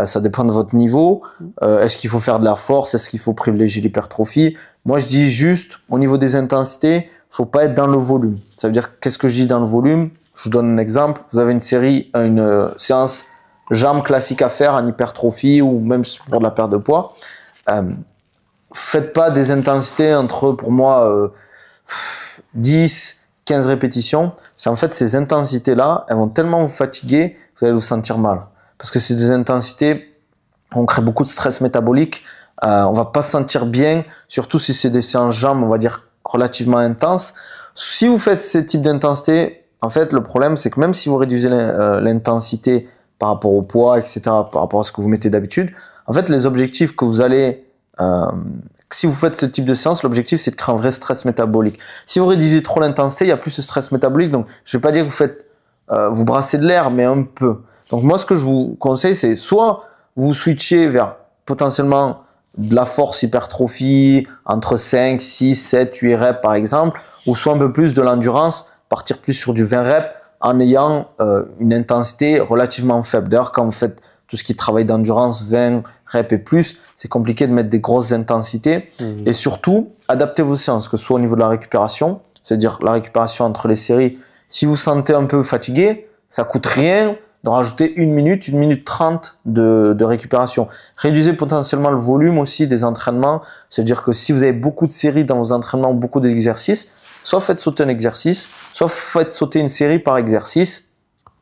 Ça dépend de votre niveau. Est-ce qu'il faut faire de la force? Est-ce qu'il faut privilégier l'hypertrophie? Moi, je dis juste, au niveau des intensités, faut pas être dans le volume. Ça veut dire, qu'est-ce que je dis dans le volume? Je vous donne un exemple. Vous avez une séance jambes classique à faire en hypertrophie ou même pour de la perte de poids. Faites pas des intensités entre, pour moi, 10, 15 répétitions. En fait, ces intensités-là, elles vont tellement vous fatiguer, vous allez vous sentir mal. Parce que c'est des intensités, on crée beaucoup de stress métabolique, on va pas se sentir bien, surtout si c'est des séances jambes, on va dire, relativement intenses. Si vous faites ces types d'intensités, en fait, le problème, c'est que même si vous réduisez l'intensité par rapport au poids, etc., par rapport à ce que vous mettez d'habitude, en fait, les objectifs que vous allez... si vous faites ce type de séance, l'objectif, c'est de créer un vrai stress métabolique. Si vous réduisez trop l'intensité, il n'y a plus de stress métabolique. Donc, je ne vais pas dire que vous faites, vous brassez de l'air, mais un peu. Donc, moi, ce que je vous conseille, c'est soit vous switchez vers potentiellement de la force hypertrophie entre 5, 6, 7, 8 reps, par exemple, ou soit un peu plus de l'endurance, partir plus sur du 20 reps en ayant une intensité relativement faible. D'ailleurs, quand vous faites tout ce qui travaille d'endurance, 20 reps et plus, c'est compliqué de mettre des grosses intensités. Et surtout, adaptez vos séances, que ce soit au niveau de la récupération, c'est-à-dire la récupération entre les séries. Si vous sentez un peu fatigué, ça coûte rien de rajouter 1 minute 30 de récupération. Réduisez potentiellement le volume aussi des entraînements, c'est-à-dire que si vous avez beaucoup de séries dans vos entraînements, beaucoup d'exercices, soit faites sauter un exercice, soit faites sauter une série par exercice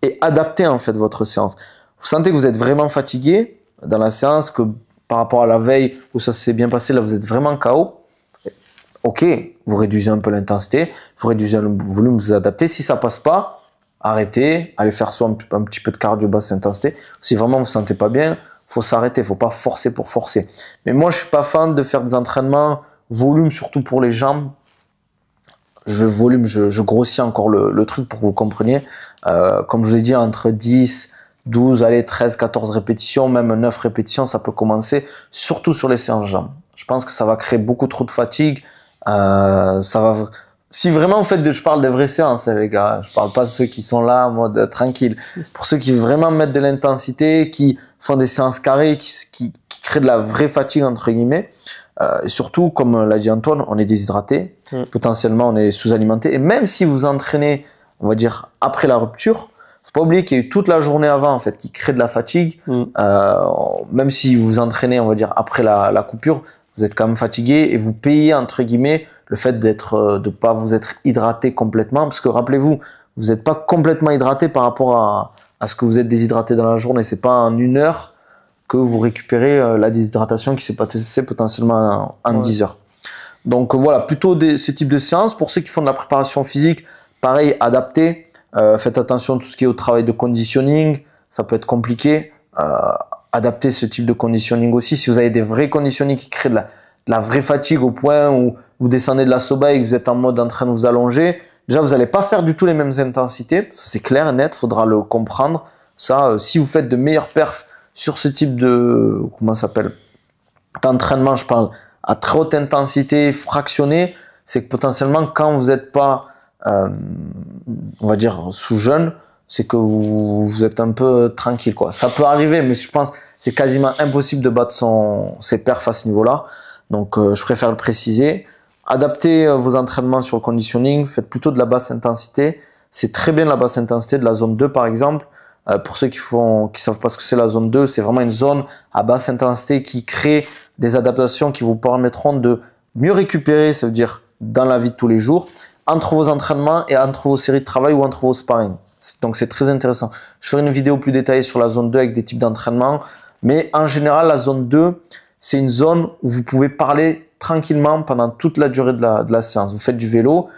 et adaptez en fait votre séance. Vous sentez que vous êtes vraiment fatigué dans la séance, que par rapport à la veille où ça s'est bien passé, là vous êtes vraiment KO. Ok, vous réduisez un peu l'intensité, vous réduisez le volume, vous adaptez. Si ça passe pas, arrêtez, allez faire soit un petit peu de cardio basse intensité. Si vraiment vous ne vous sentez pas bien, faut s'arrêter, faut pas forcer pour forcer. Mais moi je suis pas fan de faire des entraînements volume, surtout pour les jambes. Je grossis encore le truc pour que vous compreniez. Comme je vous ai dit, entre 10, 12, allez, 13, 14 répétitions, même 9 répétitions, ça peut commencer, surtout sur les séances jambes. Je pense que ça va créer beaucoup trop de fatigue. Si vraiment vous faites, je parle des vraies séances, les gars. Je parle pas de ceux qui sont là en mode tranquille. Pour ceux qui vraiment mettent de l'intensité, qui font des séances carrées, qui créent de la vraie fatigue, entre guillemets. Et surtout, comme l'a dit Antoine, on est déshydraté. Potentiellement, on est sous-alimenté. Et même si vous entraînez, on va dire, après la rupture, faut pas oublier qu'il y a eu toute la journée avant, en fait, qui crée de la fatigue. Même si vous entraînez, on va dire, après la coupure, vous êtes quand même fatigué et vous payez, entre guillemets, le fait de pas vous être hydraté complètement. Parce que rappelez-vous, vous n'êtes pas complètement hydraté par rapport à ce que vous êtes déshydraté dans la journée. C'est pas en 1 heure que vous récupérez la déshydratation qui s'est passée potentiellement en 10 heures. Donc voilà, plutôt ce type de séance. Pour ceux qui font de la préparation physique, pareil, adaptez. Faites attention à tout ce qui est au travail de conditioning. Ça peut être compliqué. Adaptez ce type de conditioning aussi. Si vous avez des vrais conditioning qui créent de la vraie fatigue au point où vous descendez de la soba et que vous êtes en mode en train de vous allonger, déjà vous n'allez pas faire du tout les mêmes intensités. Ça c'est clair et net, faudra le comprendre. Ça, si vous faites de meilleures perfs sur ce type de, d'entraînement, je parle à très haute intensité, fractionné, c'est que potentiellement quand vous n'êtes pas, on va dire, sous jeûne, c'est que vous êtes un peu tranquille, quoi. Ça peut arriver, mais je pense que c'est quasiment impossible de battre ses perfs à ce niveau-là. Donc, je préfère le préciser. Adaptez vos entraînements sur le conditioning. Faites plutôt de la basse intensité. C'est très bien la basse intensité, de la zone 2, par exemple. Pour ceux qui savent pas ce que c'est la zone 2, c'est vraiment une zone à basse intensité qui crée des adaptations qui vous permettront de mieux récupérer, ça veut dire dans la vie de tous les jours, entre vos entraînements et entre vos séries de travail ou entre vos sparring. Donc c'est très intéressant. Je ferai une vidéo plus détaillée sur la zone 2 avec des types d'entraînement. Mais en général, la zone 2, c'est une zone où vous pouvez parler tranquillement pendant toute la durée de la séance. Vous faites du vélo,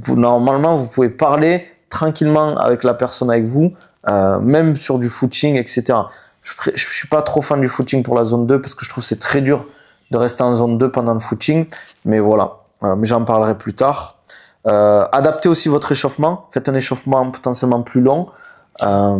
normalement vous pouvez parler tranquillement avec la personne avec vous même sur du footing, etc. Je suis pas trop fan du footing pour la zone 2 parce que je trouve que c'est très dur de rester en zone 2 pendant le footing. Mais voilà, mais j'en parlerai plus tard. Adaptez aussi votre échauffement. Faites un échauffement potentiellement plus long. Je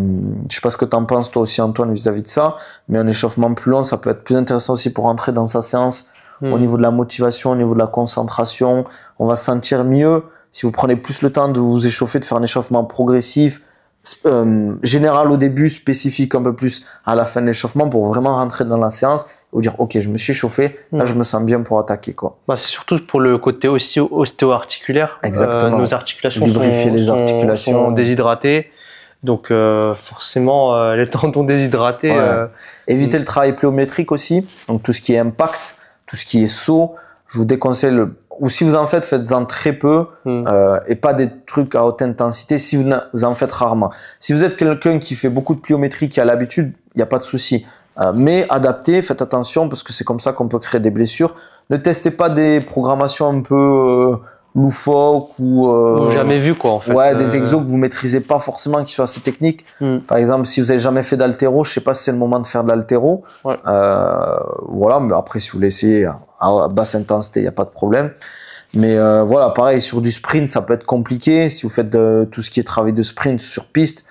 sais pas ce que tu en penses toi aussi Antoine vis-à-vis de ça, mais un échauffement plus long, ça peut être plus intéressant aussi pour rentrer dans sa séance. Au niveau de la motivation, au niveau de la concentration. On va se sentir mieux si vous prenez plus le temps de vous échauffer, de faire un échauffement progressif, général au début, spécifique un peu plus à la fin de l'échauffement pour vraiment rentrer dans la séance et vous dire ok, je me suis chauffé, là je me sens bien pour attaquer quoi. Bah, c'est surtout pour le côté aussi ostéo-articulaire. Exactement. Nos articulations sont sont déshydratées. Donc forcément les tendons déshydratés. Évitez le travail pliométrique aussi, donc tout ce qui est impact, tout ce qui est saut, je vous déconseille ou si vous en faites, faites-en très peu et pas des trucs à haute intensité si vous en faites rarement. Si vous êtes quelqu'un qui fait beaucoup de pliométrie, qui a l'habitude, il n'y a pas de souci. Mais adaptez, faites attention parce que c'est comme ça qu'on peut créer des blessures. Ne testez pas des programmations un peu loufoques ou jamais vu quoi en fait. Ouais, des exos que vous maîtrisez pas forcément, qui sont assez techniques. Par exemple, si vous avez jamais fait d'haltéro, je sais pas si c'est le moment de faire de l'haltéro. Voilà, mais après si vous l'essayez à basse intensité, il y a pas de problème. Mais voilà, pareil sur du sprint, ça peut être compliqué. Si vous faites tout ce qui est travail de sprint sur piste,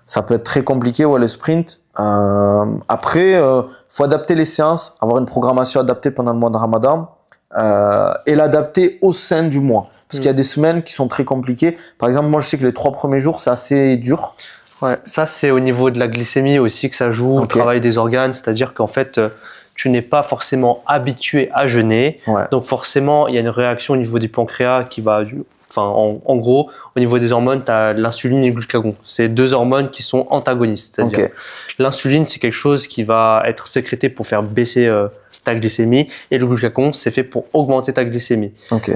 ça peut être très compliqué. Ouais, le sprint. Après, faut adapter les séances, avoir une programmation adaptée pendant le mois de Ramadan. Et l'adapter au sein du mois. Parce qu'il y a des semaines qui sont très compliquées. Par exemple, moi, je sais que les 3 premiers jours, c'est assez dur. Ouais, ça, c'est au niveau de la glycémie aussi que ça joue, le travail des organes. C'est-à-dire qu'en fait, tu n'es pas forcément habitué à jeûner. Donc, forcément, il y a une réaction au niveau du pancréas qui va... Enfin, en gros, au niveau des hormones, tu as l'insuline et le glucagon. C'est 2 hormones qui sont antagonistes. C'est-à-dire l'insuline, c'est quelque chose qui va être sécrété pour faire baisser ta glycémie et le glucagon, c'est fait pour augmenter ta glycémie.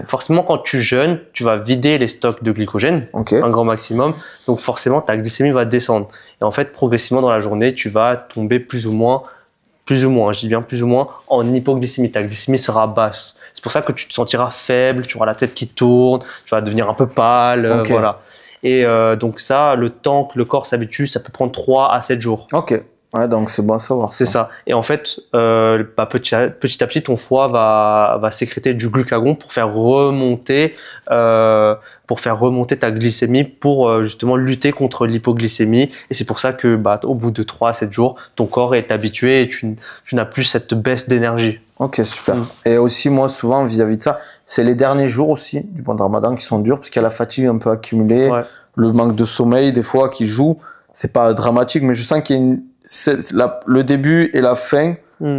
Forcément, quand tu jeûnes, tu vas vider les stocks de glycogène, un grand maximum. Donc, forcément, ta glycémie va descendre. Et en fait, progressivement dans la journée, tu vas tomber plus ou moins, je dis bien plus ou moins, en hypoglycémie. Ta glycémie sera basse. C'est pour ça que tu te sentiras faible, tu auras la tête qui tourne, tu vas devenir un peu pâle, voilà. Et donc ça, le temps que le corps s'habitue, ça peut prendre 3 à 7 jours. Ouais, donc c'est bon à savoir. C'est ça. Et en fait, petit à petit, ton foie va sécréter du glucagon pour faire remonter ta glycémie pour justement lutter contre l'hypoglycémie. Et c'est pour ça que au bout de 3 à 7 jours, ton corps est habitué et tu n'as plus cette baisse d'énergie. Ok, super. Et aussi, moi, souvent, vis-à-vis de ça, c'est les derniers jours aussi du mois de Ramadan qui sont durs parce qu'il y a la fatigue un peu accumulée, le manque de sommeil des fois qui joue. C'est pas dramatique, mais je sens qu'il y a le début et la fin,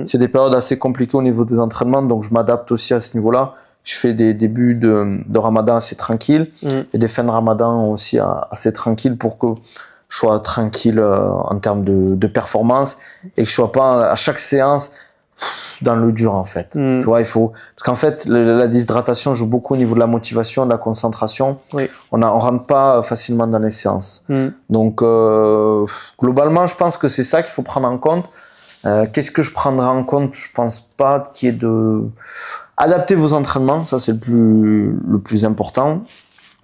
c'est des périodes assez compliquées au niveau des entraînements, donc je m'adapte aussi à ce niveau-là. Je fais des débuts de Ramadan assez tranquilles et des fins de Ramadan aussi assez tranquilles pour que je sois tranquille en termes de performance et que je sois pas à chaque séance dans le dur en fait. Tu vois, il faut parce qu'en fait la déshydratation joue beaucoup au niveau de la motivation, de la concentration. On rentre pas facilement dans les séances. Donc globalement, je pense que c'est ça qu'il faut prendre en compte. Qu'est-ce que je prendrai en compte? Je pense pas qu'il y ait de adapter vos entraînements, ça c'est le plus important.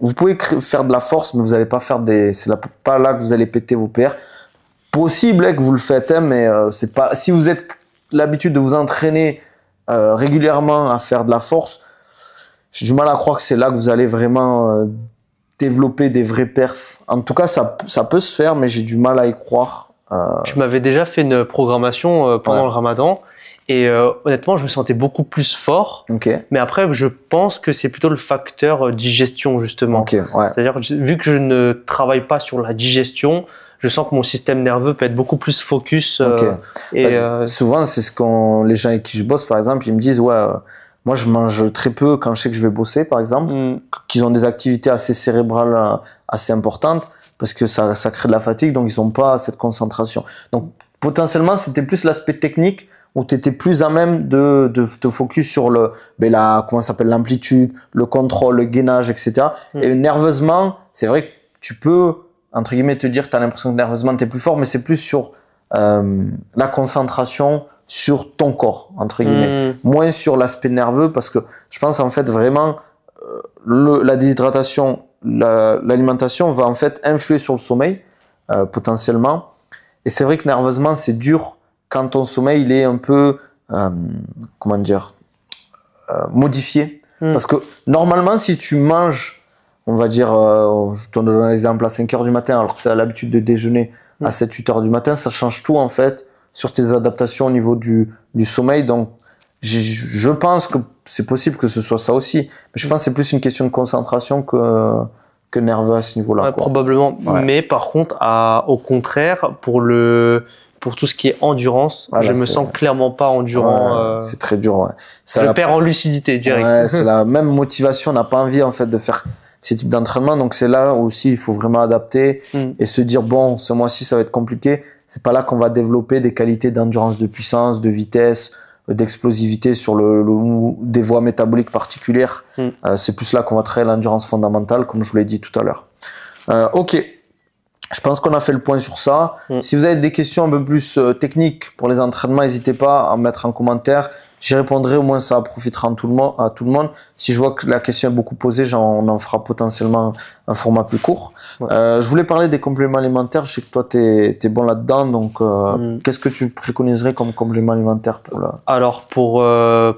Vous pouvez faire de la force, mais vous allez pas faire pas là que vous allez péter vos PR. Possible que vous le faites, mais c'est pas si vous êtes l'habitude de vous entraîner régulièrement à faire de la force, j'ai du mal à croire que c'est là que vous allez vraiment développer des vrais perfs. En tout cas, ça peut se faire, mais j'ai du mal à y croire. Tu m'avais déjà fait une programmation pendant le Ramadan et honnêtement, je me sentais beaucoup plus fort. Mais après, je pense que c'est plutôt le facteur digestion justement. C'est-à-dire, vu que je ne travaille pas sur la digestion, je sens que mon système nerveux peut être beaucoup plus focus. Souvent, c'est les gens avec qui je bosse, par exemple, ils me disent moi je mange très peu quand je sais que je vais bosser, par exemple, qu'ils ont des activités assez cérébrales assez importantes parce que ça crée de la fatigue, donc ils n'ont pas cette concentration. Donc potentiellement, c'était plus l'aspect technique où tu étais plus à même de te focus sur comment ça s'appelle, l'amplitude, le contrôle, le gainage, etc. Et nerveusement, c'est vrai que tu peux entre guillemets te dire que tu as l'impression que nerveusement tu es plus fort, mais c'est plus sur la concentration sur ton corps, entre guillemets. Moins sur l'aspect nerveux, parce que je pense en fait vraiment la déshydratation, l'alimentation va en fait influer sur le sommeil. potentiellement. Et c'est vrai que nerveusement, c'est dur quand ton sommeil il est un peu, comment dire, modifié. Parce que normalement, si tu manges, on va dire, je te donne un exemple, à 5 heures du matin, alors que tu as l'habitude de déjeuner à 7-8 heures du matin, ça change tout en fait sur tes adaptations au niveau du sommeil. Donc, je pense que c'est possible que ce soit ça aussi. Mais je pense que c'est plus une question de concentration que nerveux à ce niveau-là. Ouais, probablement. Ouais. Mais par contre, au contraire, pour tout ce qui est endurance, je me sens clairement pas endurant. C'est très dur. Ouais. Je perds en lucidité direct. Ouais, c'est la même motivation. On n'a pas envie en fait de faire ces types d'entraînement. Donc c'est là aussi il faut vraiment adapter et se dire bon, ce mois-ci ça va être compliqué. C'est pas là qu'on va développer des qualités d'endurance, de puissance, de vitesse, d'explosivité sur des voies métaboliques particulières. C'est plus là qu'on va travailler l'endurance fondamentale, comme je vous l'ai dit tout à l'heure. Ok. Je pense qu'on a fait le point sur ça. Si vous avez des questions un peu plus techniques pour les entraînements, n'hésitez pas à mettre en commentaire. J'y répondrai, au moins ça profitera à tout le monde. Si je vois que la question est beaucoup posée, on en fera potentiellement un format plus court. Je voulais parler des compléments alimentaires. Je sais que toi, t'es bon là-dedans. Donc, qu'est-ce que tu préconiserais comme complément alimentaire Alors, pour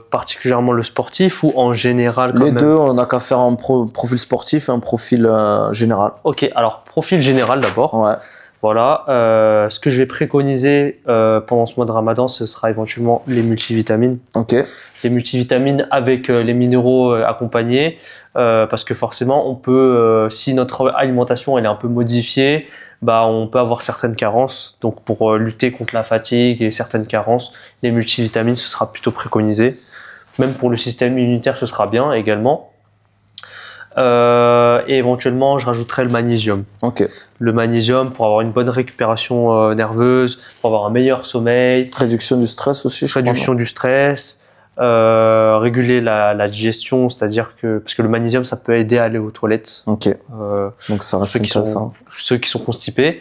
particulièrement le sportif ou en général Les deux, on n'a qu'à faire un profil sportif et un profil général. Ok, alors profil général d'abord. Ouais. Voilà, ce que je vais préconiser pendant ce mois de Ramadan, ce sera éventuellement les multivitamines. Ok. Les multivitamines avec les minéraux accompagnés, parce que forcément, on peut, si notre alimentation elle est un peu modifiée, on peut avoir certaines carences. Donc, pour lutter contre la fatigue et certaines carences, les multivitamines, ce sera plutôt préconisé. Même pour le système immunitaire, ce sera bien également. Et éventuellement, je rajouterai le magnésium. Ok. Le magnésium pour avoir une bonne récupération nerveuse, pour avoir un meilleur sommeil. Réduction du stress aussi, je crois. Réduction du stress, réguler la digestion, c'est-à-dire que parce que le magnésium, ça peut aider à aller aux toilettes. Ok. Donc ça reste intéressant. Ceux qui sont constipés.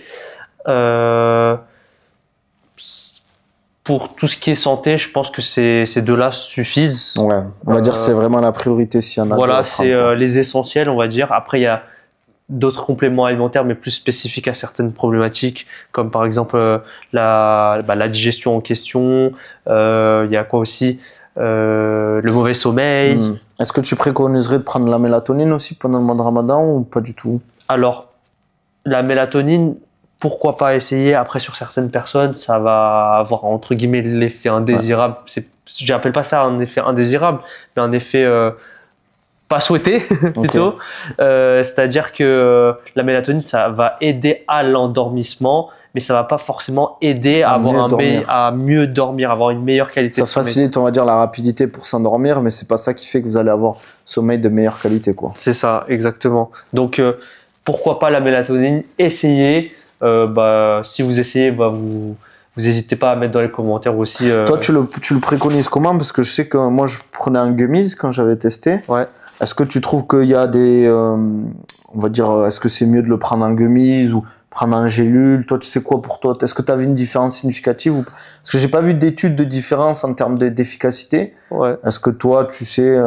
Pour tout ce qui est santé, je pense que ces deux-là suffisent. Ouais, on va dire que c'est vraiment la priorité s'il y en a. Voilà, c'est les essentiels, on va dire. Après, il y a d'autres compléments alimentaires, mais plus spécifiques à certaines problématiques, comme par exemple la digestion en question. Il y a quoi aussi le mauvais sommeil. Est-ce que tu préconiserais de prendre la mélatonine aussi pendant le mois de Ramadan ou pas du tout? Alors, la mélatonine, pourquoi pas essayer? Après, sur certaines personnes, ça va avoir entre guillemets l'effet indésirable. J'appelle pas ça un effet indésirable, mais un effet pas souhaité plutôt. C'est-à-dire que la mélatonine, ça va aider à l'endormissement, mais ça va pas forcément aider à mieux dormir, avoir une meilleure qualité de sommeil. Ça facilite, on va dire, la rapidité pour s'endormir, mais c'est pas ça qui fait que vous allez avoir sommeil de meilleure qualité, quoi. C'est ça, exactement. Donc pourquoi pas la mélatonine? Essayez. Si vous essayez, vous n'hésitez pas à mettre dans les commentaires aussi. Toi, tu le préconises comment? Parce que je sais que moi, je prenais un gummies quand j'avais testé. Ouais. Est-ce que tu trouves qu'il y a des... on va dire, est-ce que c'est mieux de le prendre en gummies ou prendre en gélule? Toi, tu sais quoi pour toi? Est-ce que tu as vu une différence significative? Parce que j'ai pas vu d'études de différence en termes d'efficacité. Ouais. Est-ce que toi, tu sais...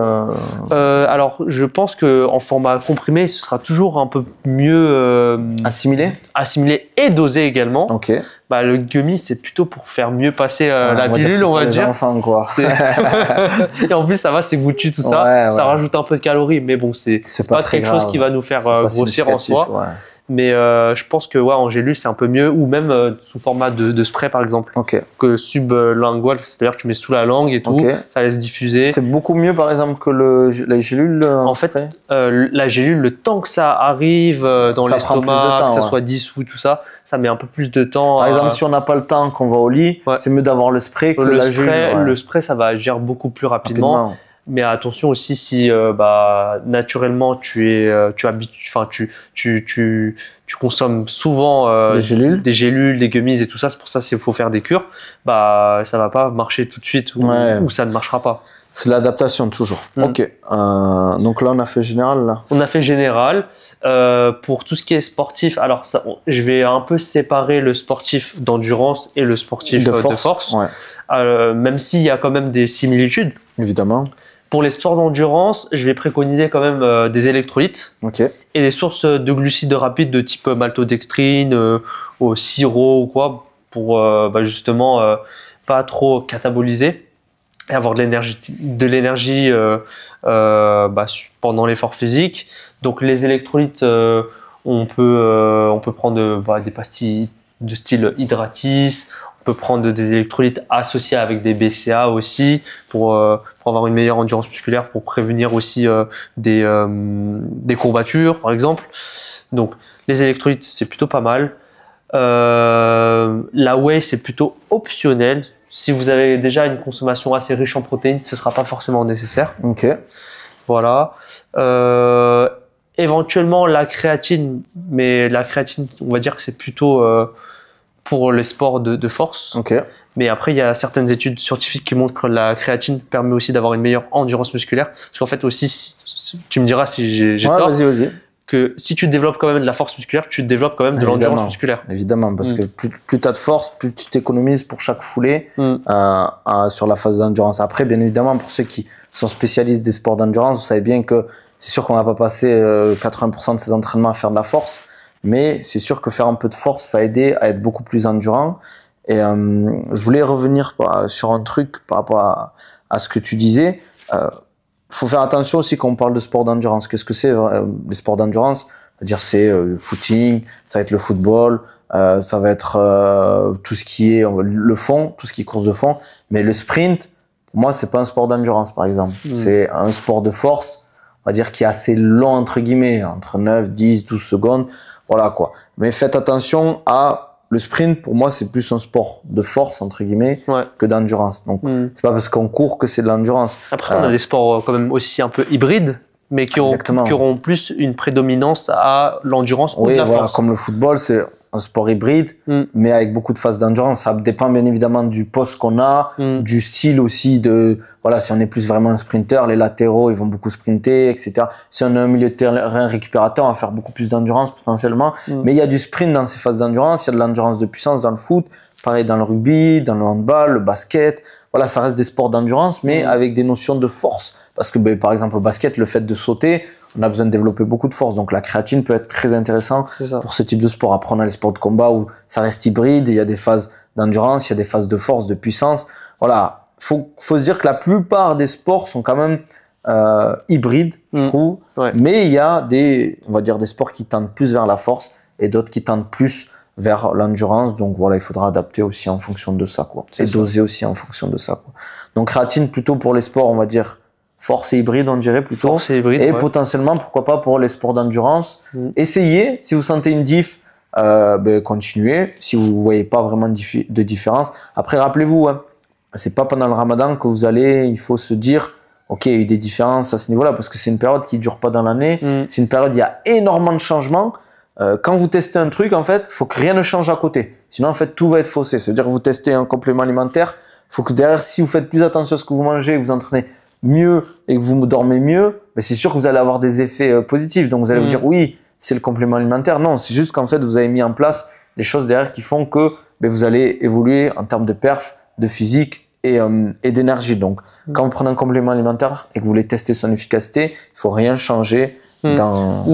Alors, je pense qu'en format comprimé, ce sera toujours un peu mieux... Assimilé et dosé également. Ok. Le gummy, c'est plutôt pour faire mieux passer la pilule, on va dire. Les enfants, quoi. Et en plus, ça va, c'est goûtu, tout ça. Ouais. Ça rajoute un peu de calories, mais bon, c'est pas quelque chose qui va nous faire grossir en soi. Ouais. Mais je pense que en gélule, c'est un peu mieux, ou même sous format de spray, par exemple. Ok. Que sublingual, c'est-à-dire que tu mets sous la langue et tout, ça laisse diffuser. C'est beaucoup mieux, par exemple, que la gélule. En fait, la gélule, le temps que ça arrive dans l'estomac, que ça soit dissous, tout ça, ça met un peu plus de temps. Par exemple, si on n'a pas le temps, qu'on va au lit, c'est mieux d'avoir le spray que la gélule. Le spray, ça va agir beaucoup plus rapidement. Mais attention aussi si naturellement tu consommes souvent des gélules, des gummies et tout ça, c'est pour ça qu'il faut faire des cures, ça va pas marcher tout de suite ou ça ne marchera pas. C'est l'adaptation toujours. Ok. Donc là on a fait général là. On a fait général. Pour tout ce qui est sportif, alors je vais un peu séparer le sportif d'endurance et le sportif de force. Ouais. Même s'il y a quand même des similitudes. Évidemment. pour les sports d'endurance, je vais préconiser quand même des électrolytes Ok. et des sources de glucides rapides de type maltodextrine, au sirop ou quoi, pour justement pas trop cataboliser et avoir de l'énergie pendant l'effort physique. Donc les électrolytes, on peut prendre des pastilles de style Hydratis. On peut prendre des électrolytes associés avec des BCA aussi pour avoir une meilleure endurance musculaire, pour prévenir aussi des courbatures par exemple. Donc les électrolytes c'est plutôt pas mal. La whey c'est plutôt optionnel. Si vous avez déjà une consommation assez riche en protéines, ce sera pas forcément nécessaire. Ok. Voilà. Éventuellement la créatine, mais la créatine on va dire que c'est plutôt pour les sports de force. Ok. Mais après, il y a certaines études scientifiques qui montrent que la créatine permet aussi d'avoir une meilleure endurance musculaire. Parce qu'en fait aussi, tu me diras si j'ai tort, vas-y. que si tu développes quand même de la force musculaire, tu développes quand même de l'endurance musculaire. Évidemment, parce que plus tu as de force, plus tu t'économises pour chaque foulée sur la phase d'endurance. Après, bien évidemment, pour ceux qui sont spécialistes des sports d'endurance, vous savez bien que c'est sûr qu'on va pas passer 80% de ses entraînements à faire de la force. Mais c'est sûr que faire un peu de force va aider à être beaucoup plus endurant. Et je voulais revenir sur un truc par rapport à ce que tu disais. Faut faire attention aussi quand on parle de sport d'endurance. Qu'est-ce que c'est les sports d'endurance? C'est-à-dire c'est le footing, ça va être le football, ça va être tout ce qui est le fond, tout ce qui est course de fond. Mais le sprint, pour moi, c'est pas un sport d'endurance par exemple. C'est un sport de force, on va dire qui est assez long entre guillemets, entre 9, 10, 12 secondes. Voilà quoi. Mais faites attention à le sprint. Pour moi, c'est plus un sport de force entre guillemets que d'endurance. Donc c'est pas parce qu'on court que c'est de l'endurance. Après, on a des sports quand même aussi un peu hybrides, mais qui auront plus une prédominance à l'endurance ou de la force. Comme le football, c'est un sport hybride, mais avec beaucoup de phases d'endurance. Ça dépend bien évidemment du poste qu'on a, du style aussi si on est plus vraiment un sprinter, les latéraux, ils vont beaucoup sprinter, etc. Si on est un milieu de terrain récupérateur, on va faire beaucoup plus d'endurance potentiellement. Mais il y a du sprint dans ces phases d'endurance, il y a de l'endurance de puissance dans le foot, pareil dans le rugby, dans le handball, le basket. Voilà, ça reste des sports d'endurance, mais avec des notions de force. Parce que, par exemple, au basket, le fait de sauter, on a besoin de développer beaucoup de force. Donc, la créatine peut être très intéressant pour ce type de sport. Après, on a les sports de combat où ça reste hybride. Il y a des phases d'endurance, il y a des phases de force, de puissance. Voilà. Faut se dire que la plupart des sports sont quand même hybrides, je trouve. Ouais. Mais il y a on va dire des sports qui tendent plus vers la force et d'autres qui tendent plus vers l'endurance. Donc voilà, il faudra adapter aussi en fonction de ça, quoi. Et doser aussi en fonction de ça, quoi. Donc créatine plutôt pour les sports, on va dire force et hybride, on dirait plutôt. Force et hybride, et potentiellement, pourquoi pas pour les sports d'endurance. Essayez, si vous sentez une diff, continuez. Si vous voyez pas vraiment de différence. Après, rappelez-vous, c'est pas pendant le Ramadan que il faut se dire, ok, il y a eu des différences à ce niveau-là, parce que c'est une période qui dure pas dans l'année. C'est une période, il y a énormément de changements. Quand vous testez un truc, en fait, faut que rien ne change à côté. Sinon, en fait, tout va être faussé. C'est-à-dire que vous testez un complément alimentaire, faut que derrière, si vous faites plus attention à ce que vous mangez, que vous entraînez mieux et que vous dormez mieux, c'est sûr que vous allez avoir des effets positifs. Donc, vous allez vous dire, oui, c'est le complément alimentaire. Non, c'est juste qu'en fait, vous avez mis en place des choses derrière qui font que vous allez évoluer en termes de perf, de physique et d'énergie. Donc, quand vous prenez un complément alimentaire et que vous voulez tester son efficacité, il faut rien changer. Ou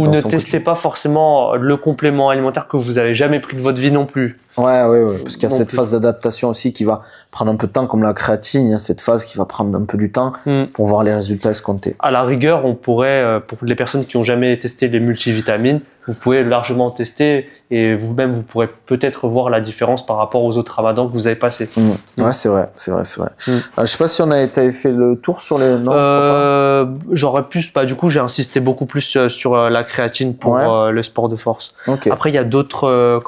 ne testez pas forcément le complément alimentaire que vous avez jamais pris de votre vie non plus. Ouais, parce qu'il y a cette phase d'adaptation aussi qui va prendre un peu de temps, comme la créatine, il y a cette phase qui va prendre un peu du temps pour voir les résultats escomptés. À la rigueur, on pourrait, pour les personnes qui n'ont jamais testé les multivitamines, vous pouvez largement tester et vous-même, vous pourrez peut-être voir la différence par rapport aux autres ramadans que vous avez passés. Ouais, c'est vrai. Je sais pas si t'avais fait le tour sur les... Non, j'aurais plus, du coup, j'ai insisté beaucoup plus sur la créatine pour le sport de force. Okay. Après, il y a d'autres,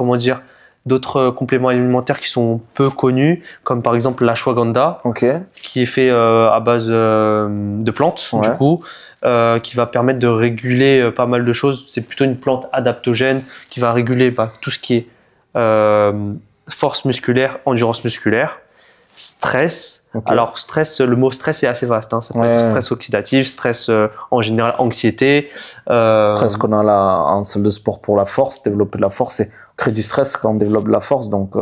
d'autres compléments alimentaires qui sont peu connus, comme par exemple l'ashwagandha, qui est fait à base de plantes, du coup, qui va permettre de réguler pas mal de choses. C'est plutôt une plante adaptogène qui va réguler tout ce qui est force musculaire, endurance musculaire, stress. Alors stress, le mot stress est assez vaste, ça peut être stress oxydatif, stress en général, anxiété. Stress qu'on a en salle de sport pour la force, développer de la force, c'est créer du stress quand on développe de la force, donc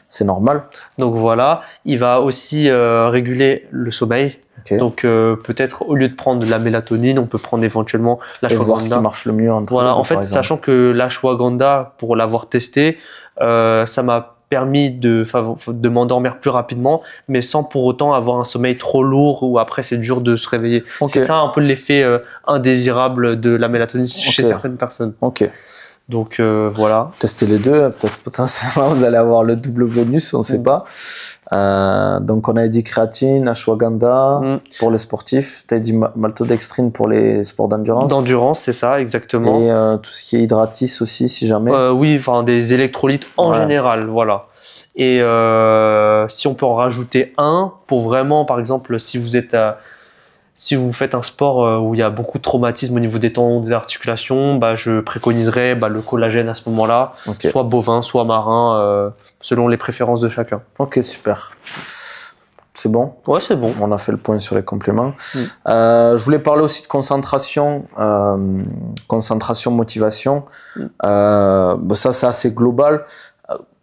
c'est normal. Donc voilà, il va aussi réguler le sommeil, Okay. Donc peut-être au lieu de prendre de la mélatonine, on peut prendre éventuellement l'ashwagandha. Et voir ce qui marche le mieux entre voilà, les deux, en fait, sachant que l'ashwagandha, pour l'avoir testé, ça m'a permis de m'endormir plus rapidement, mais sans pour autant avoir un sommeil trop lourd ou après c'est dur de se réveiller. Okay. C'est ça un peu l'effet indésirable de la mélatonine chez certaines personnes. Ok. Donc voilà. Testez les deux, peut-être potentiellement vous allez avoir le double bonus, on ne sait pas. Donc on a dit créatine, ashwagandha pour les sportifs, tu as dit maltodextrine pour les sports d'endurance. D'endurance, c'est ça, exactement. Et tout ce qui est hydratis aussi, si jamais. Oui, enfin des électrolytes en général, voilà. Et si on peut en rajouter un pour vraiment, par exemple, si vous faites un sport où il y a beaucoup de traumatisme au niveau des tendons, des articulations, je préconiserais le collagène à ce moment-là, soit bovin, soit marin, selon les préférences de chacun. Ok, super. C'est bon? Ouais, c'est bon. On a fait le point sur les compléments. Je voulais parler aussi de concentration, motivation. Ça, c'est assez global.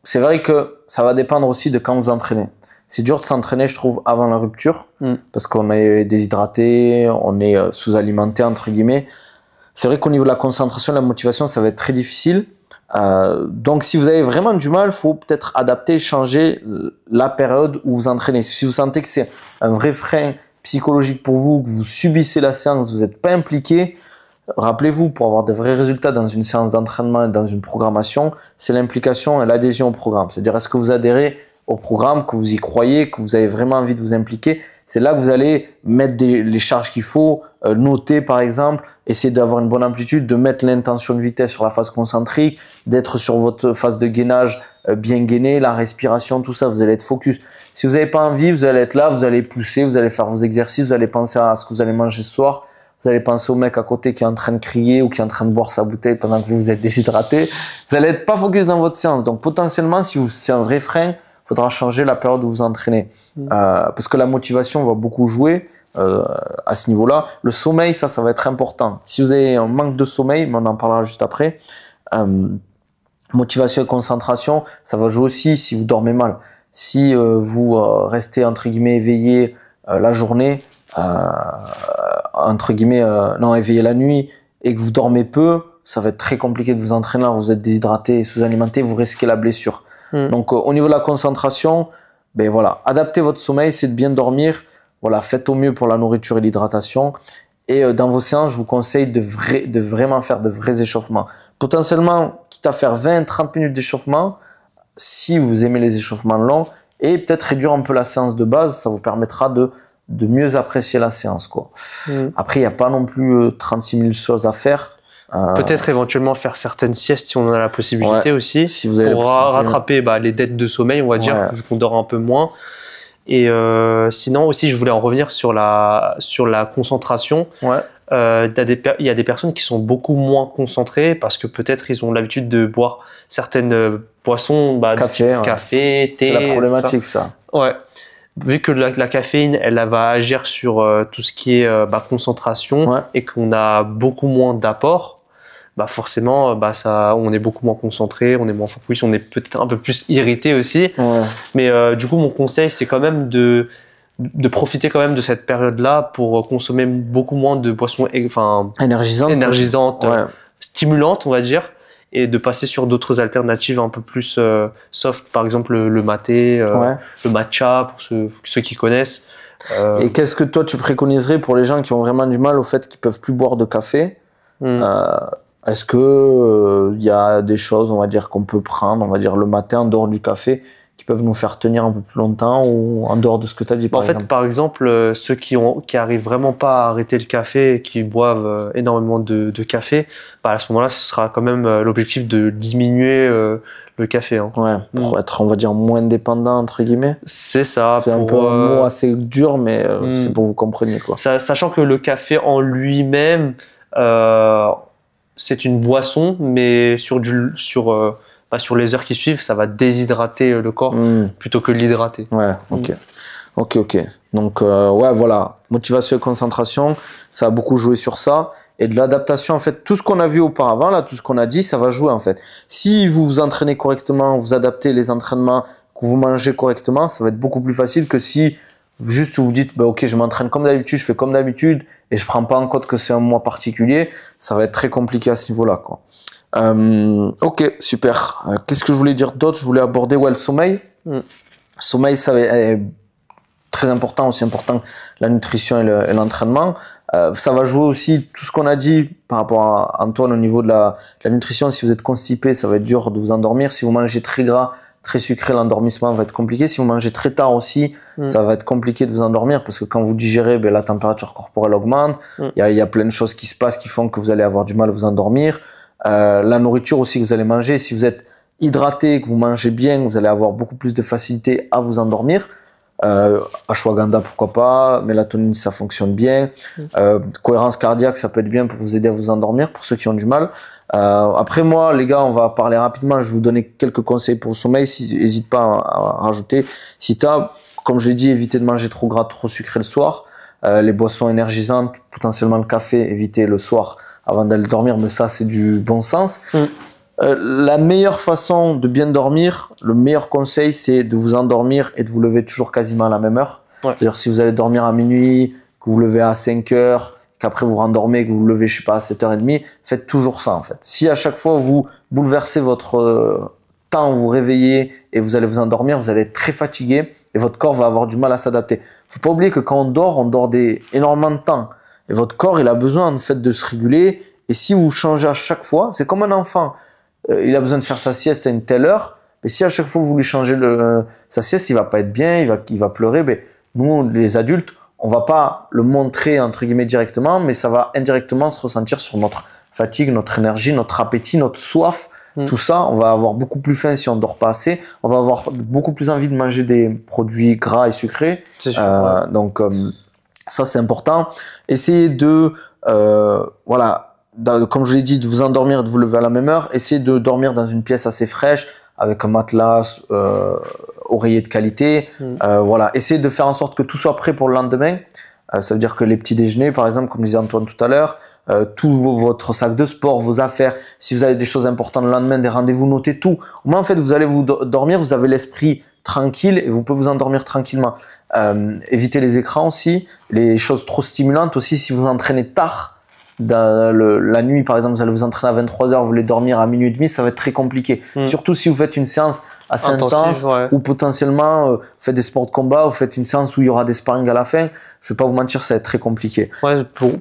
C'est vrai que ça va dépendre aussi de quand vous entraînez. C'est dur de s'entraîner, je trouve, avant la rupture, parce qu'on est déshydraté, on est sous-alimenté, entre guillemets. C'est vrai qu'au niveau de la concentration, la motivation, ça va être très difficile. Donc, si vous avez vraiment du mal, il faut peut-être adapter, changer la période où vous entraînez. Si vous sentez que c'est un vrai frein psychologique pour vous, que vous subissez la séance, vous n'êtes pas impliqué, rappelez-vous, pour avoir de vrais résultats dans une séance d'entraînement et dans une programmation, c'est l'implication et l'adhésion au programme. C'est-à-dire, est-ce que vous adhérez au programme, que vous y croyez, que vous avez vraiment envie de vous impliquer? C'est là que vous allez mettre les charges qu'il faut, noter par exemple, essayer d'avoir une bonne amplitude, de mettre l'intention de vitesse sur la phase concentrique, d'être sur votre phase de gainage bien gainée, la respiration, tout ça, vous allez être focus. Si vous n'avez pas envie, vous allez être là, vous allez pousser, vous allez faire vos exercices, vous allez penser à ce que vous allez manger ce soir, vous allez penser au mec à côté qui est en train de crier ou qui est en train de boire sa bouteille pendant que vous êtes déshydraté. Vous allez être pas focus dans votre séance. Donc potentiellement, si c'est un vrai frein, il faudra changer la période où vous entraînez. Parce que la motivation va beaucoup jouer à ce niveau-là. Le sommeil, ça va être important. Si vous avez un manque de sommeil, mais on en parlera juste après, motivation et concentration, ça va jouer aussi si vous dormez mal. Si vous restez, entre guillemets, éveillé la journée, entre guillemets, éveillé la nuit, et que vous dormez peu, ça va être très compliqué de vous entraîner. Alors vous êtes déshydraté et sous-alimenté, vous risquez la blessure. Donc au niveau de la concentration, adaptez votre sommeil, c'est de bien dormir. Voilà, faites au mieux pour la nourriture et l'hydratation. Et dans vos séances, je vous conseille de vraiment faire de vrais échauffements. Potentiellement, quitte à faire 20-30 minutes d'échauffement, si vous aimez les échauffements longs, et peut-être réduire un peu la séance de base, ça vous permettra de mieux apprécier la séance, quoi. Après, il n'y a pas non plus 36 000 choses à faire. Peut-être éventuellement faire certaines siestes si on en a la possibilité aussi, si vous avez pour rattraper les dettes de sommeil, on va dire, vu qu'on dort un peu moins. Et sinon aussi, je voulais en revenir sur la concentration. Il y a des personnes qui sont beaucoup moins concentrées parce que peut-être ils ont l'habitude de boire certaines boissons, café, thé. C'est la problématique, ça. Ouais. Vu que la caféine, elle va agir sur tout ce qui est concentration et qu'on a beaucoup moins d'apport, forcément, on est beaucoup moins concentré, on est moins focus, on est peut-être un peu plus irrité aussi. Mais du coup, mon conseil, c'est quand même de profiter quand même de cette période-là pour consommer beaucoup moins de boissons énergisantes, stimulantes, on va dire, et de passer sur d'autres alternatives un peu plus soft, par exemple le maté, le matcha, pour ceux qui connaissent. Et qu'est-ce que toi, tu préconiserais pour les gens qui ont vraiment du mal au fait qu'ils peuvent plus boire de café? Est-ce que y a des choses, on va dire, qu'on peut prendre, on va dire, le matin en dehors du café, qui peuvent nous faire tenir un peu plus longtemps, ou en dehors de ce que tu as dit, par exemple? Par exemple, ceux qui arrivent vraiment pas à arrêter le café et qui boivent énormément de café, à ce moment-là, ce sera quand même l'objectif de diminuer le café. Pour être, on va dire, moins dépendant, entre guillemets. C'est ça. C'est un peu un mot assez dur, mais c'est pour que vous compreniez, quoi. Sachant que le café en lui-même, c'est une boisson, mais sur les heures qui suivent, ça va déshydrater le corps plutôt que l'hydrater. Ok. Donc, voilà. Motivation et concentration, ça a beaucoup joué sur ça. Et de l'adaptation, en fait, tout ce qu'on a vu auparavant, là, tout ce qu'on a dit, ça va jouer, en fait. Si vous vous entraînez correctement, vous adaptez les entraînements, que vous mangez correctement, ça va être beaucoup plus facile que si juste vous dites, bah, ok, je m'entraîne comme d'habitude, je fais comme d'habitude, et je prends pas en compte que c'est un mois particulier, ça va être très compliqué à ce niveau-là, quoi. Ok, super. Qu'est-ce que je voulais dire d'autre? Je voulais aborder, ouais, le sommeil. Sommeil, ça est très important, aussi important la nutrition et l'entraînement. Ça va jouer aussi tout ce qu'on a dit par rapport à Antoine au niveau de la nutrition. Si vous êtes constipé, ça va être dur de vous endormir. Si vous mangez très gras, très sucré, l'endormissement va être compliqué. Si vous mangez très tard aussi, ça va être compliqué de vous endormir parce que quand vous digérez, ben, la température corporelle augmente. Il y a plein de choses qui se passent qui font que vous allez avoir du mal à vous endormir. La nourriture aussi que vous allez manger, si vous êtes hydraté, que vous mangez bien, vous allez avoir beaucoup plus de facilité à vous endormir. Ashwagandha, pourquoi pas, mélatonine, ça fonctionne bien. Cohérence cardiaque, ça peut être bien pour vous aider à vous endormir, pour ceux qui ont du mal. Après moi, les gars, on va parler rapidement, je vais vous donner quelques conseils pour le sommeil, n'hésite pas à rajouter. Si t'as, comme je l'ai dit, éviter de manger trop gras, trop sucré le soir. Les boissons énergisantes, potentiellement le café, éviter le soir avant d'aller dormir, mais ça c'est du bon sens. La meilleure façon de bien dormir, le meilleur conseil, c'est de vous endormir et de vous lever toujours quasiment à la même heure. C'est-à-dire si vous allez dormir à minuit, que vous vous levez à 5 heures, qu'après vous rendormez, que vous vous levez, je sais pas, à 7h30, faites toujours ça en fait. Si à chaque fois vous bouleversez votre temps, vous réveillez et vous allez vous endormir, vous allez être très fatigué et votre corps va avoir du mal à s'adapter. Faut pas oublier que quand on dort énormément de temps. Et votre corps, il a besoin en fait de se réguler. Et si vous changez à chaque fois, c'est comme un enfant. Il a besoin de faire sa sieste à une telle heure. Mais si à chaque fois vous lui changez sa sieste, il va pas être bien, il va pleurer. Mais nous, les adultes, on va pas le montrer entre guillemets directement, mais ça va indirectement se ressentir sur notre fatigue, notre énergie, notre appétit, notre soif. Tout ça, on va avoir beaucoup plus faim si on dort pas assez. On va avoir beaucoup plus envie de manger des produits gras et sucrés. C'est sûr, donc ça c'est important. Essayez de comme je l'ai dit, de vous endormir et de vous lever à la même heure. Essayez de dormir dans une pièce assez fraîche, avec un matelas, oreiller de qualité. Essayez de faire en sorte que tout soit prêt pour le lendemain. Ça veut dire que les petits déjeuners, par exemple, comme disait Antoine tout à l'heure, tout votre sac de sport, vos affaires, si vous avez des choses importantes le lendemain, des rendez-vous, notez tout. Au moins, en fait, vous allez vous dormir, vous avez l'esprit tranquille et vous pouvez vous endormir tranquillement. Évitez les écrans aussi, les choses trop stimulantes aussi. Si vous entraînez tard, la nuit par exemple, vous allez vous entraîner à 23h, vous voulez dormir à minuit et demi, ça va être très compliqué. Surtout si vous faites une séance assez intense ou potentiellement vous faites des sports de combat, vous faites une séance où il y aura des sparring à la fin. Je vais pas vous mentir, ça va être très compliqué.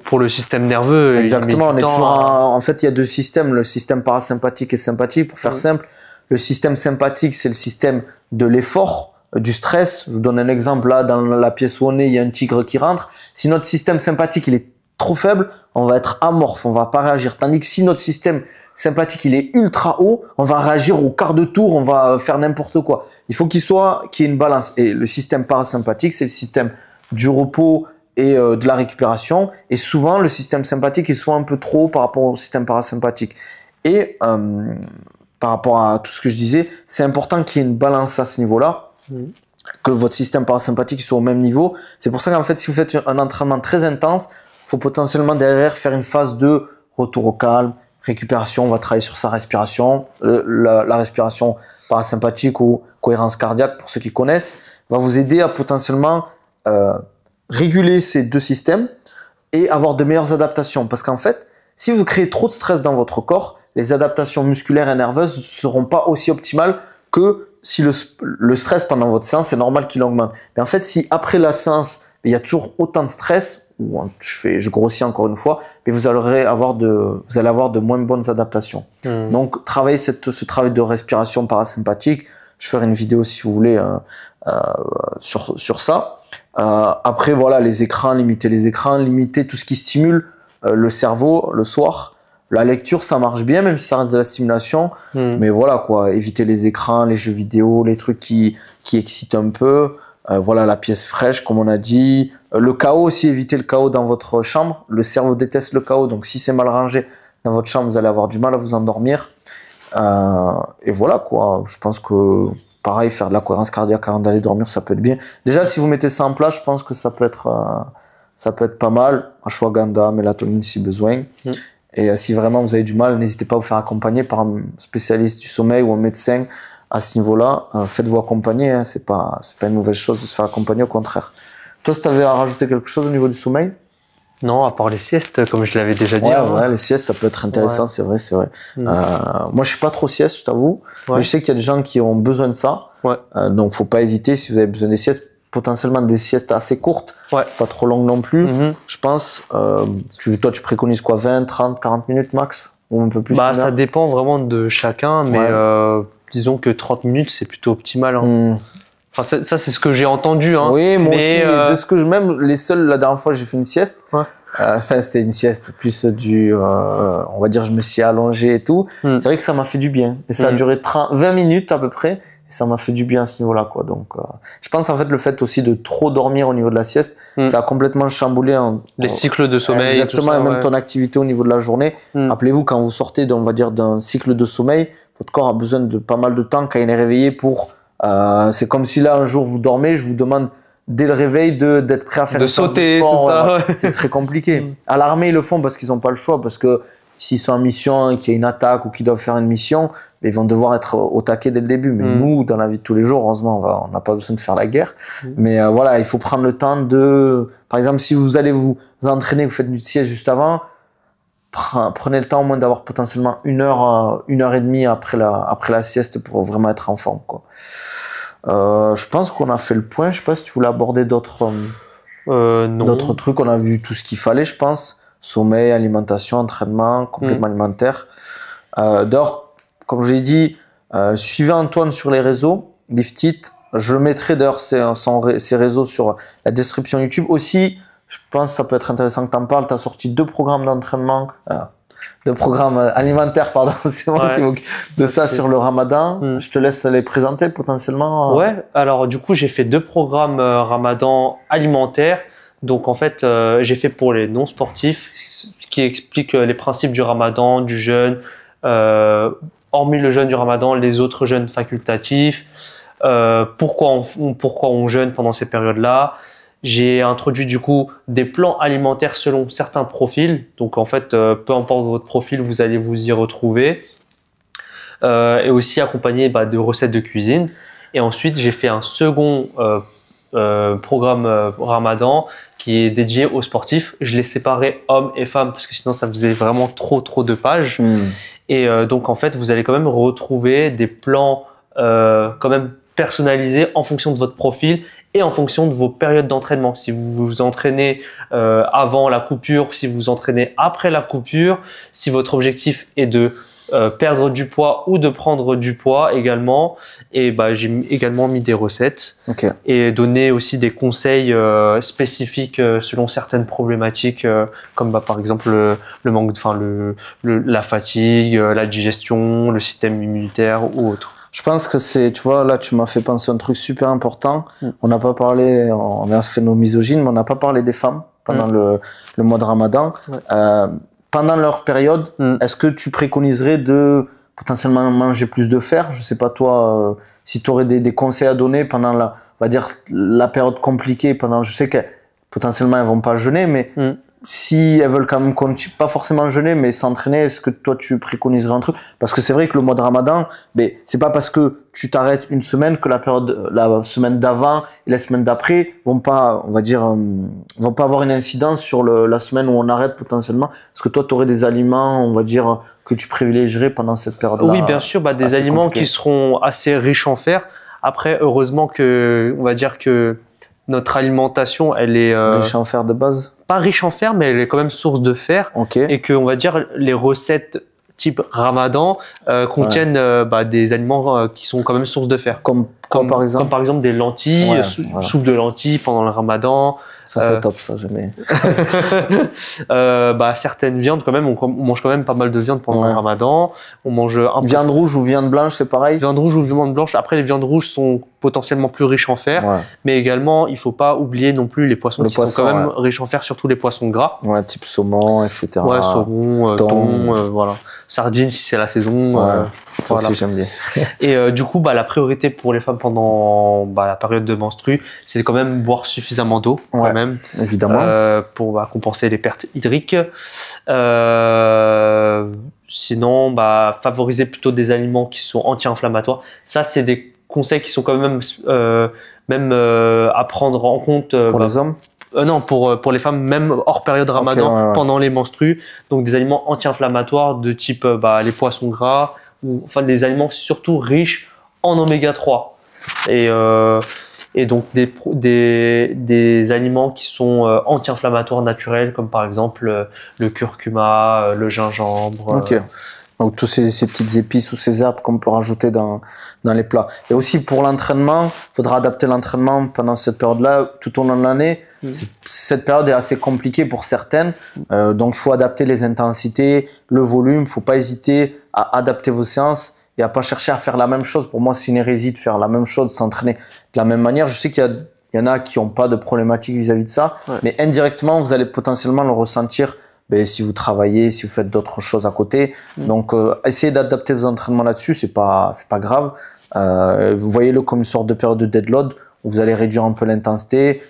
Pour le système nerveux. Exactement, on est toujours en fait, il y a deux systèmes, le système parasympathique et sympathique. Pour faire simple, le système sympathique, c'est le système de l'effort, du stress. Je vous donne un exemple, là dans la pièce où on est, il y a un tigre qui rentre. Si notre système sympathique il est trop faible, on va être amorphe, on va pas réagir. Tandis que si notre système sympathique il est ultra haut, on va réagir au quart de tour, on va faire n'importe quoi. Il faut qu'il y ait une balance. Et le système parasympathique, c'est le système du repos et de la récupération. Et souvent, le système sympathique est souvent un peu trop haut par rapport au système parasympathique. Et par rapport à tout ce que je disais, c'est important qu'il y ait une balance à ce niveau-là. Que votre système parasympathique soit au même niveau. C'est pour ça qu'en fait, si vous faites un entraînement très intense, faut potentiellement derrière faire une phase de retour au calme, récupération. On va travailler sur sa respiration, la respiration parasympathique ou cohérence cardiaque pour ceux qui connaissent, va vous aider à potentiellement réguler ces deux systèmes et avoir de meilleures adaptations. Parce qu'en fait, si vous créez trop de stress dans votre corps, les adaptations musculaires et nerveuses ne seront pas aussi optimales que si le stress pendant votre séance, c'est normal qu'il augmente. Mais en fait, si après la séance, il y a toujours autant de stress, ou je grossis encore une fois, mais vous allez avoir de moins bonnes adaptations. Donc, travaillez ce travail de respiration parasympathique. Je ferai une vidéo si vous voulez sur ça. Après, voilà, les écrans, limiter tout ce qui stimule le cerveau le soir. La lecture, ça marche bien, même si ça reste de la stimulation. Mais voilà, quoi, éviter les écrans, les jeux vidéo, les trucs qui excitent un peu. Voilà, la pièce fraîche, comme on a dit. Le chaos aussi, éviter le chaos dans votre chambre. Le cerveau déteste le chaos, donc si c'est mal rangé dans votre chambre, vous allez avoir du mal à vous endormir. Et voilà, quoi. Je pense que, pareil, faire de la cohérence cardiaque avant d'aller dormir, ça peut être bien. Déjà, si vous mettez ça en place, je pense que ça peut être pas mal. Ashwagandha, mélatonine si besoin. Et si vraiment vous avez du mal, n'hésitez pas à vous faire accompagner par un spécialiste du sommeil ou un médecin à ce niveau-là. Faites-vous accompagner, hein. C'est pas une mauvaise chose de se faire accompagner, au contraire. Toi, si tu avais à rajouter quelque chose au niveau du sommeil? Non, à part les siestes, comme je l'avais déjà dit. Ouais, les siestes, ça peut être intéressant, c'est vrai, c'est vrai. Moi, je suis pas trop sieste, je t'avoue. Mais je sais qu'il y a des gens qui ont besoin de ça. Donc, faut pas hésiter si vous avez besoin des siestes, potentiellement des siestes assez courtes, pas trop longues non plus. Je pense, toi, tu préconises quoi, 20, 30, 40 minutes max? Ou un peu plus? Ça dépend vraiment de chacun, mais disons que 30 minutes, c'est plutôt optimal. Enfin, ça, c'est ce que j'ai entendu. Oui, moi aussi, de ce que même la dernière fois, j'ai fait une sieste. Enfin, c'était une sieste plus on va dire, je me suis allongé et tout. C'est vrai que ça m'a fait du bien. Et ça a duré 20 minutes à peu près. Et ça m'a fait du bien à ce niveau-là, quoi. Donc, je pense, en fait, le fait aussi de trop dormir au niveau de la sieste, ça a complètement chamboulé les cycles de sommeil. Exactement, et même ton activité au niveau de la journée. Rappelez-vous, quand vous sortez, on va dire, d'un cycle de sommeil, votre corps a besoin de pas mal de temps quand il est réveillé pour, c'est comme si là, un jour, vous dormez, je vous demande, dès le réveil, d'être prêt à faire de sauter, sport, tout ça. C'est très compliqué. À l'armée, ils le font parce qu'ils n'ont pas le choix, parce que s'ils sont en mission et qu'il y a une attaque ou qu'ils doivent faire une mission, ils vont devoir être au taquet dès le début. Mais nous, dans la vie de tous les jours, heureusement, on n'a pas besoin de faire la guerre. Mais voilà, il faut prendre le temps par exemple, si vous allez vous entraîner, vous faites une sieste juste avant, prenez le temps au moins d'avoir potentiellement 1h et demie après la sieste pour vraiment être en forme, quoi. Je pense qu'on a fait le point. Je sais pas si tu voulais aborder d'autres trucs. On a vu tout ce qu'il fallait, je pense. Sommeil, alimentation, entraînement, complément alimentaire. D'ailleurs, comme je l'ai dit, suivez Antoine sur les réseaux, Lift It. Je mettrai d'ailleurs ses réseaux sur la description YouTube. Aussi, je pense que ça peut être intéressant que tu en parles. Tu as sorti 2 programmes d'entraînement, 2 programmes alimentaires, pardon. C'est moi qui m'occupe de ça sur le Ramadan. Je te laisse les présenter potentiellement. Ouais, alors du coup, j'ai fait 2 programmes Ramadan alimentaires. Donc en fait, j'ai fait pour les non-sportifs, ce qui explique les principes du Ramadan, du jeûne, hormis le jeûne du Ramadan, les autres jeûnes facultatifs, pourquoi on jeûne pendant ces périodes-là. J'ai introduit du coup des plans alimentaires selon certains profils. Donc en fait, peu importe votre profil, vous allez vous y retrouver. Et aussi accompagné de recettes de cuisine. Et ensuite, j'ai fait un second programme Ramadan qui est dédié aux sportifs. Je l'ai séparé hommes et femmes parce que sinon ça faisait vraiment trop de pages. Et donc en fait, vous allez quand même retrouver des plans quand même personnalisés en fonction de votre profil et en fonction de vos périodes d'entraînement. Si vous vous entraînez avant la coupure, si vous vous entraînez après la coupure, si votre objectif est de perdre du poids ou de prendre du poids également. Et j'ai également mis des recettes et donné aussi des conseils spécifiques selon certaines problématiques comme par exemple le manque, la fatigue, la digestion, le système immunitaire ou autre. Je pense que tu vois, là, tu m'as fait penser à un truc super important. On n'a pas parlé, on a fait nos misogynes, mais on n'a pas parlé des femmes pendant le mois de Ramadan. Pendant leur période, est-ce que tu préconiserais de potentiellement manger plus de fer? Je sais pas toi, si tu aurais des conseils à donner pendant on va dire la période compliquée. Je sais que potentiellement elles vont pas jeûner, mais si elles veulent quand même pas forcément jeûner, mais s'entraîner, est-ce que toi tu préconiserais un truc? Parce que c'est vrai que le mois de Ramadan, mais c'est pas parce que tu t'arrêtes une semaine que la semaine d'avant et la semaine d'après vont pas, on va dire, vont pas avoir une incidence sur la semaine où on arrête potentiellement. Est-ce que toi tu aurais des aliments, on va dire, que tu privilégierais pendant cette période-là? Oui, bien sûr, des aliments qui seront assez riches en fer. Après, heureusement on va dire que notre alimentation, elle est riche en fer de base. Pas riche en fer, mais elle est quand même source de fer. Et que on va dire les recettes type Ramadan contiennent des aliments qui sont quand même source de fer. Comme par exemple. Comme par exemple des lentilles, soupe de lentilles pendant le Ramadan. Ça c'est top, ça j'aimais. Certaines viandes quand même, on mange quand même pas mal de viande pendant le Ramadan. On mange viande rouge ou viande blanche, c'est pareil. Viande rouge ou viande blanche. Après, les viandes rouges sont potentiellement plus riches en fer, mais également il faut pas oublier non plus les poissons sont quand même riches en fer, surtout les poissons gras. Type saumon, etc. Saumon, thon, voilà. Sardines si c'est la saison. Ça aussi j'aime bien. Et du coup, la priorité pour les femmes pendant la période de menstru, c'est quand même boire suffisamment d'eau, quand même, évidemment, pour compenser les pertes hydriques. Sinon, favoriser plutôt des aliments qui sont anti-inflammatoires. Ça, c'est des conseils qui sont quand même même à prendre en compte Pour les hommes? Non, pour les femmes, même hors période Ramadan, Okay, ouais. pendant les menstrues. Donc des aliments anti-inflammatoires de type les poissons gras, ou enfin des aliments surtout riches en oméga 3. Et donc des aliments qui sont anti-inflammatoires naturels, comme par exemple le curcuma, le gingembre. Ok. Donc tous ces petites épices ou ces herbes qu'on peut rajouter dans les plats. Et aussi pour l'entraînement, il faudra adapter l'entraînement pendant cette période-là, tout au long de l'année. Cette période est assez compliquée pour certaines, donc il faut adapter les intensités, le volume. Il faut pas hésiter à adapter vos séances et à pas chercher à faire la même chose. Pour moi, c'est une hérésie de faire la même chose, s'entraîner de la même manière. Je sais qu'il y en a qui n'ont pas de problématique vis-à-vis de ça, mais indirectement, vous allez potentiellement le ressentir. Si vous travaillez, si vous faites d'autres choses à côté. Donc, essayez d'adapter vos entraînements là-dessus, c'est pas grave. Vous voyez-le comme une sorte de période de deadload où vous allez réduire un peu l'intensité,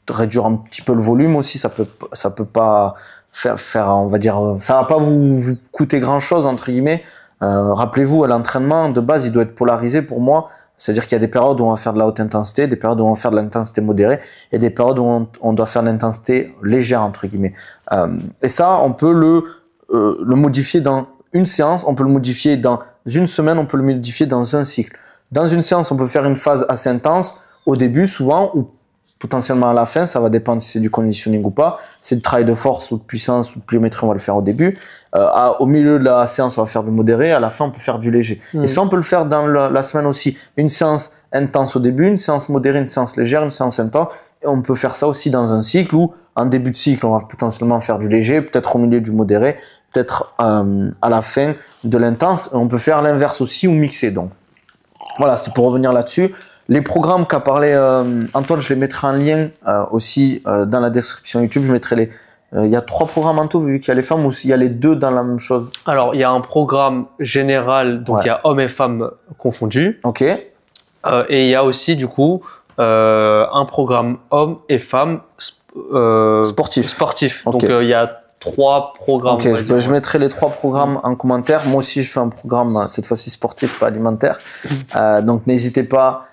réduire un petit peu le volume aussi. Ça peut pas faire, on va dire, ça va pas vous coûter grand-chose, entre guillemets. Rappelez-vous, à l'entraînement, de base, il doit être polarisé pour moi. C'est-à-dire qu'il y a des périodes où on va faire de la haute intensité, des périodes où on va faire de l'intensité modérée et des périodes où on doit faire de l'intensité légère, entre guillemets. Et ça, on peut le modifier dans une séance, on peut le modifier dans une semaine, on peut le modifier dans un cycle. Dans une séance, on peut faire une phase assez intense au début, souvent, ou potentiellement à la fin, ça va dépendre si c'est du conditioning ou pas. C'est du travail de force ou de puissance ou de pliométrie, on va le faire au début. Au milieu de la séance, on va faire du modéré. À la fin, on peut faire du léger. Et ça, on peut le faire dans la semaine aussi. Une séance intense au début, une séance modérée, une séance légère, une séance intense. Et on peut faire ça aussi dans un cycle où, en début de cycle, on va potentiellement faire du léger, peut-être au milieu du modéré, peut-être à la fin de l'intense. On peut faire l'inverse aussi ou mixer. Donc, voilà, c'était pour revenir là-dessus. Les programmes qu'a parlé Antoine, je les mettrai en lien aussi dans la description YouTube. Je mettrai il y a 3 programmes en tout, vu qu'il y a les femmes, ou il y a les 2 dans la même chose? Alors, il y a un programme général, donc il y a hommes et femmes confondus. Ok. Et il y a aussi, du coup, un programme hommes et femmes sportifs. Okay. Donc, il y a 3 programmes. Ok, je mettrai les 3 programmes en commentaire. Moi aussi, je fais un programme, cette fois-ci sportif, pas alimentaire. Donc, n'hésitez pas,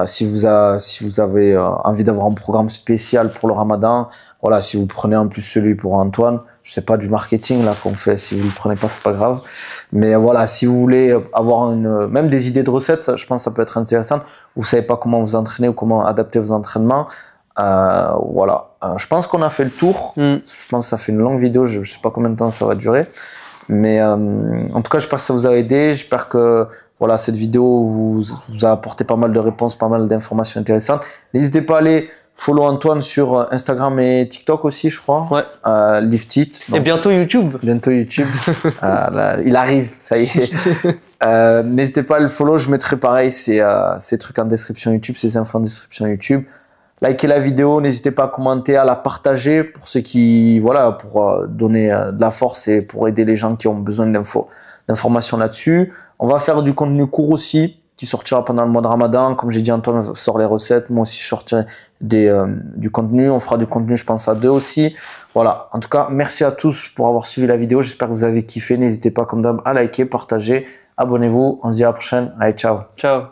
si vous avez envie d'avoir un programme spécial pour le Ramadan. Voilà, si vous prenez en plus celui pour Antoine, je sais pas, du marketing là qu'on fait. Si vous le prenez pas, c'est pas grave. Mais voilà, si vous voulez avoir même des idées de recettes, ça, je pense que ça peut être intéressant. Vous savez pas comment vous entraîner ou comment adapter vos entraînements. Voilà. Je pense qu'on a fait le tour. Je pense que ça fait une longue vidéo. Je sais pas combien de temps ça va durer. Mais en tout cas, j'espère que ça vous a aidé. J'espère que voilà, cette vidéo vous a apporté pas mal de réponses, pas mal d'informations intéressantes. N'hésitez pas à aller follow Antoine sur Instagram et TikTok aussi, je crois. Ouais. Lift It. Et bientôt YouTube. Bientôt YouTube. Là, il arrive, ça y est. N'hésitez pas à le follow. Je mettrai pareil ces trucs en description YouTube, ces infos en description YouTube. Likez la vidéo, n'hésitez pas à commenter, à la partager pour ceux qui, voilà, pour donner de la force et pour aider les gens qui ont besoin d'informations là-dessus. On va faire du contenu court aussi, qui sortira pendant le mois de Ramadan. Comme j'ai dit, Antoine sort les recettes. Moi aussi, je sortirai du contenu. On fera du contenu, je pense, à 2 aussi. Voilà. En tout cas, merci à tous pour avoir suivi la vidéo. J'espère que vous avez kiffé. N'hésitez pas, comme d'hab, à liker, partager, abonnez-vous. On se dit à la prochaine. Allez, ciao. Ciao.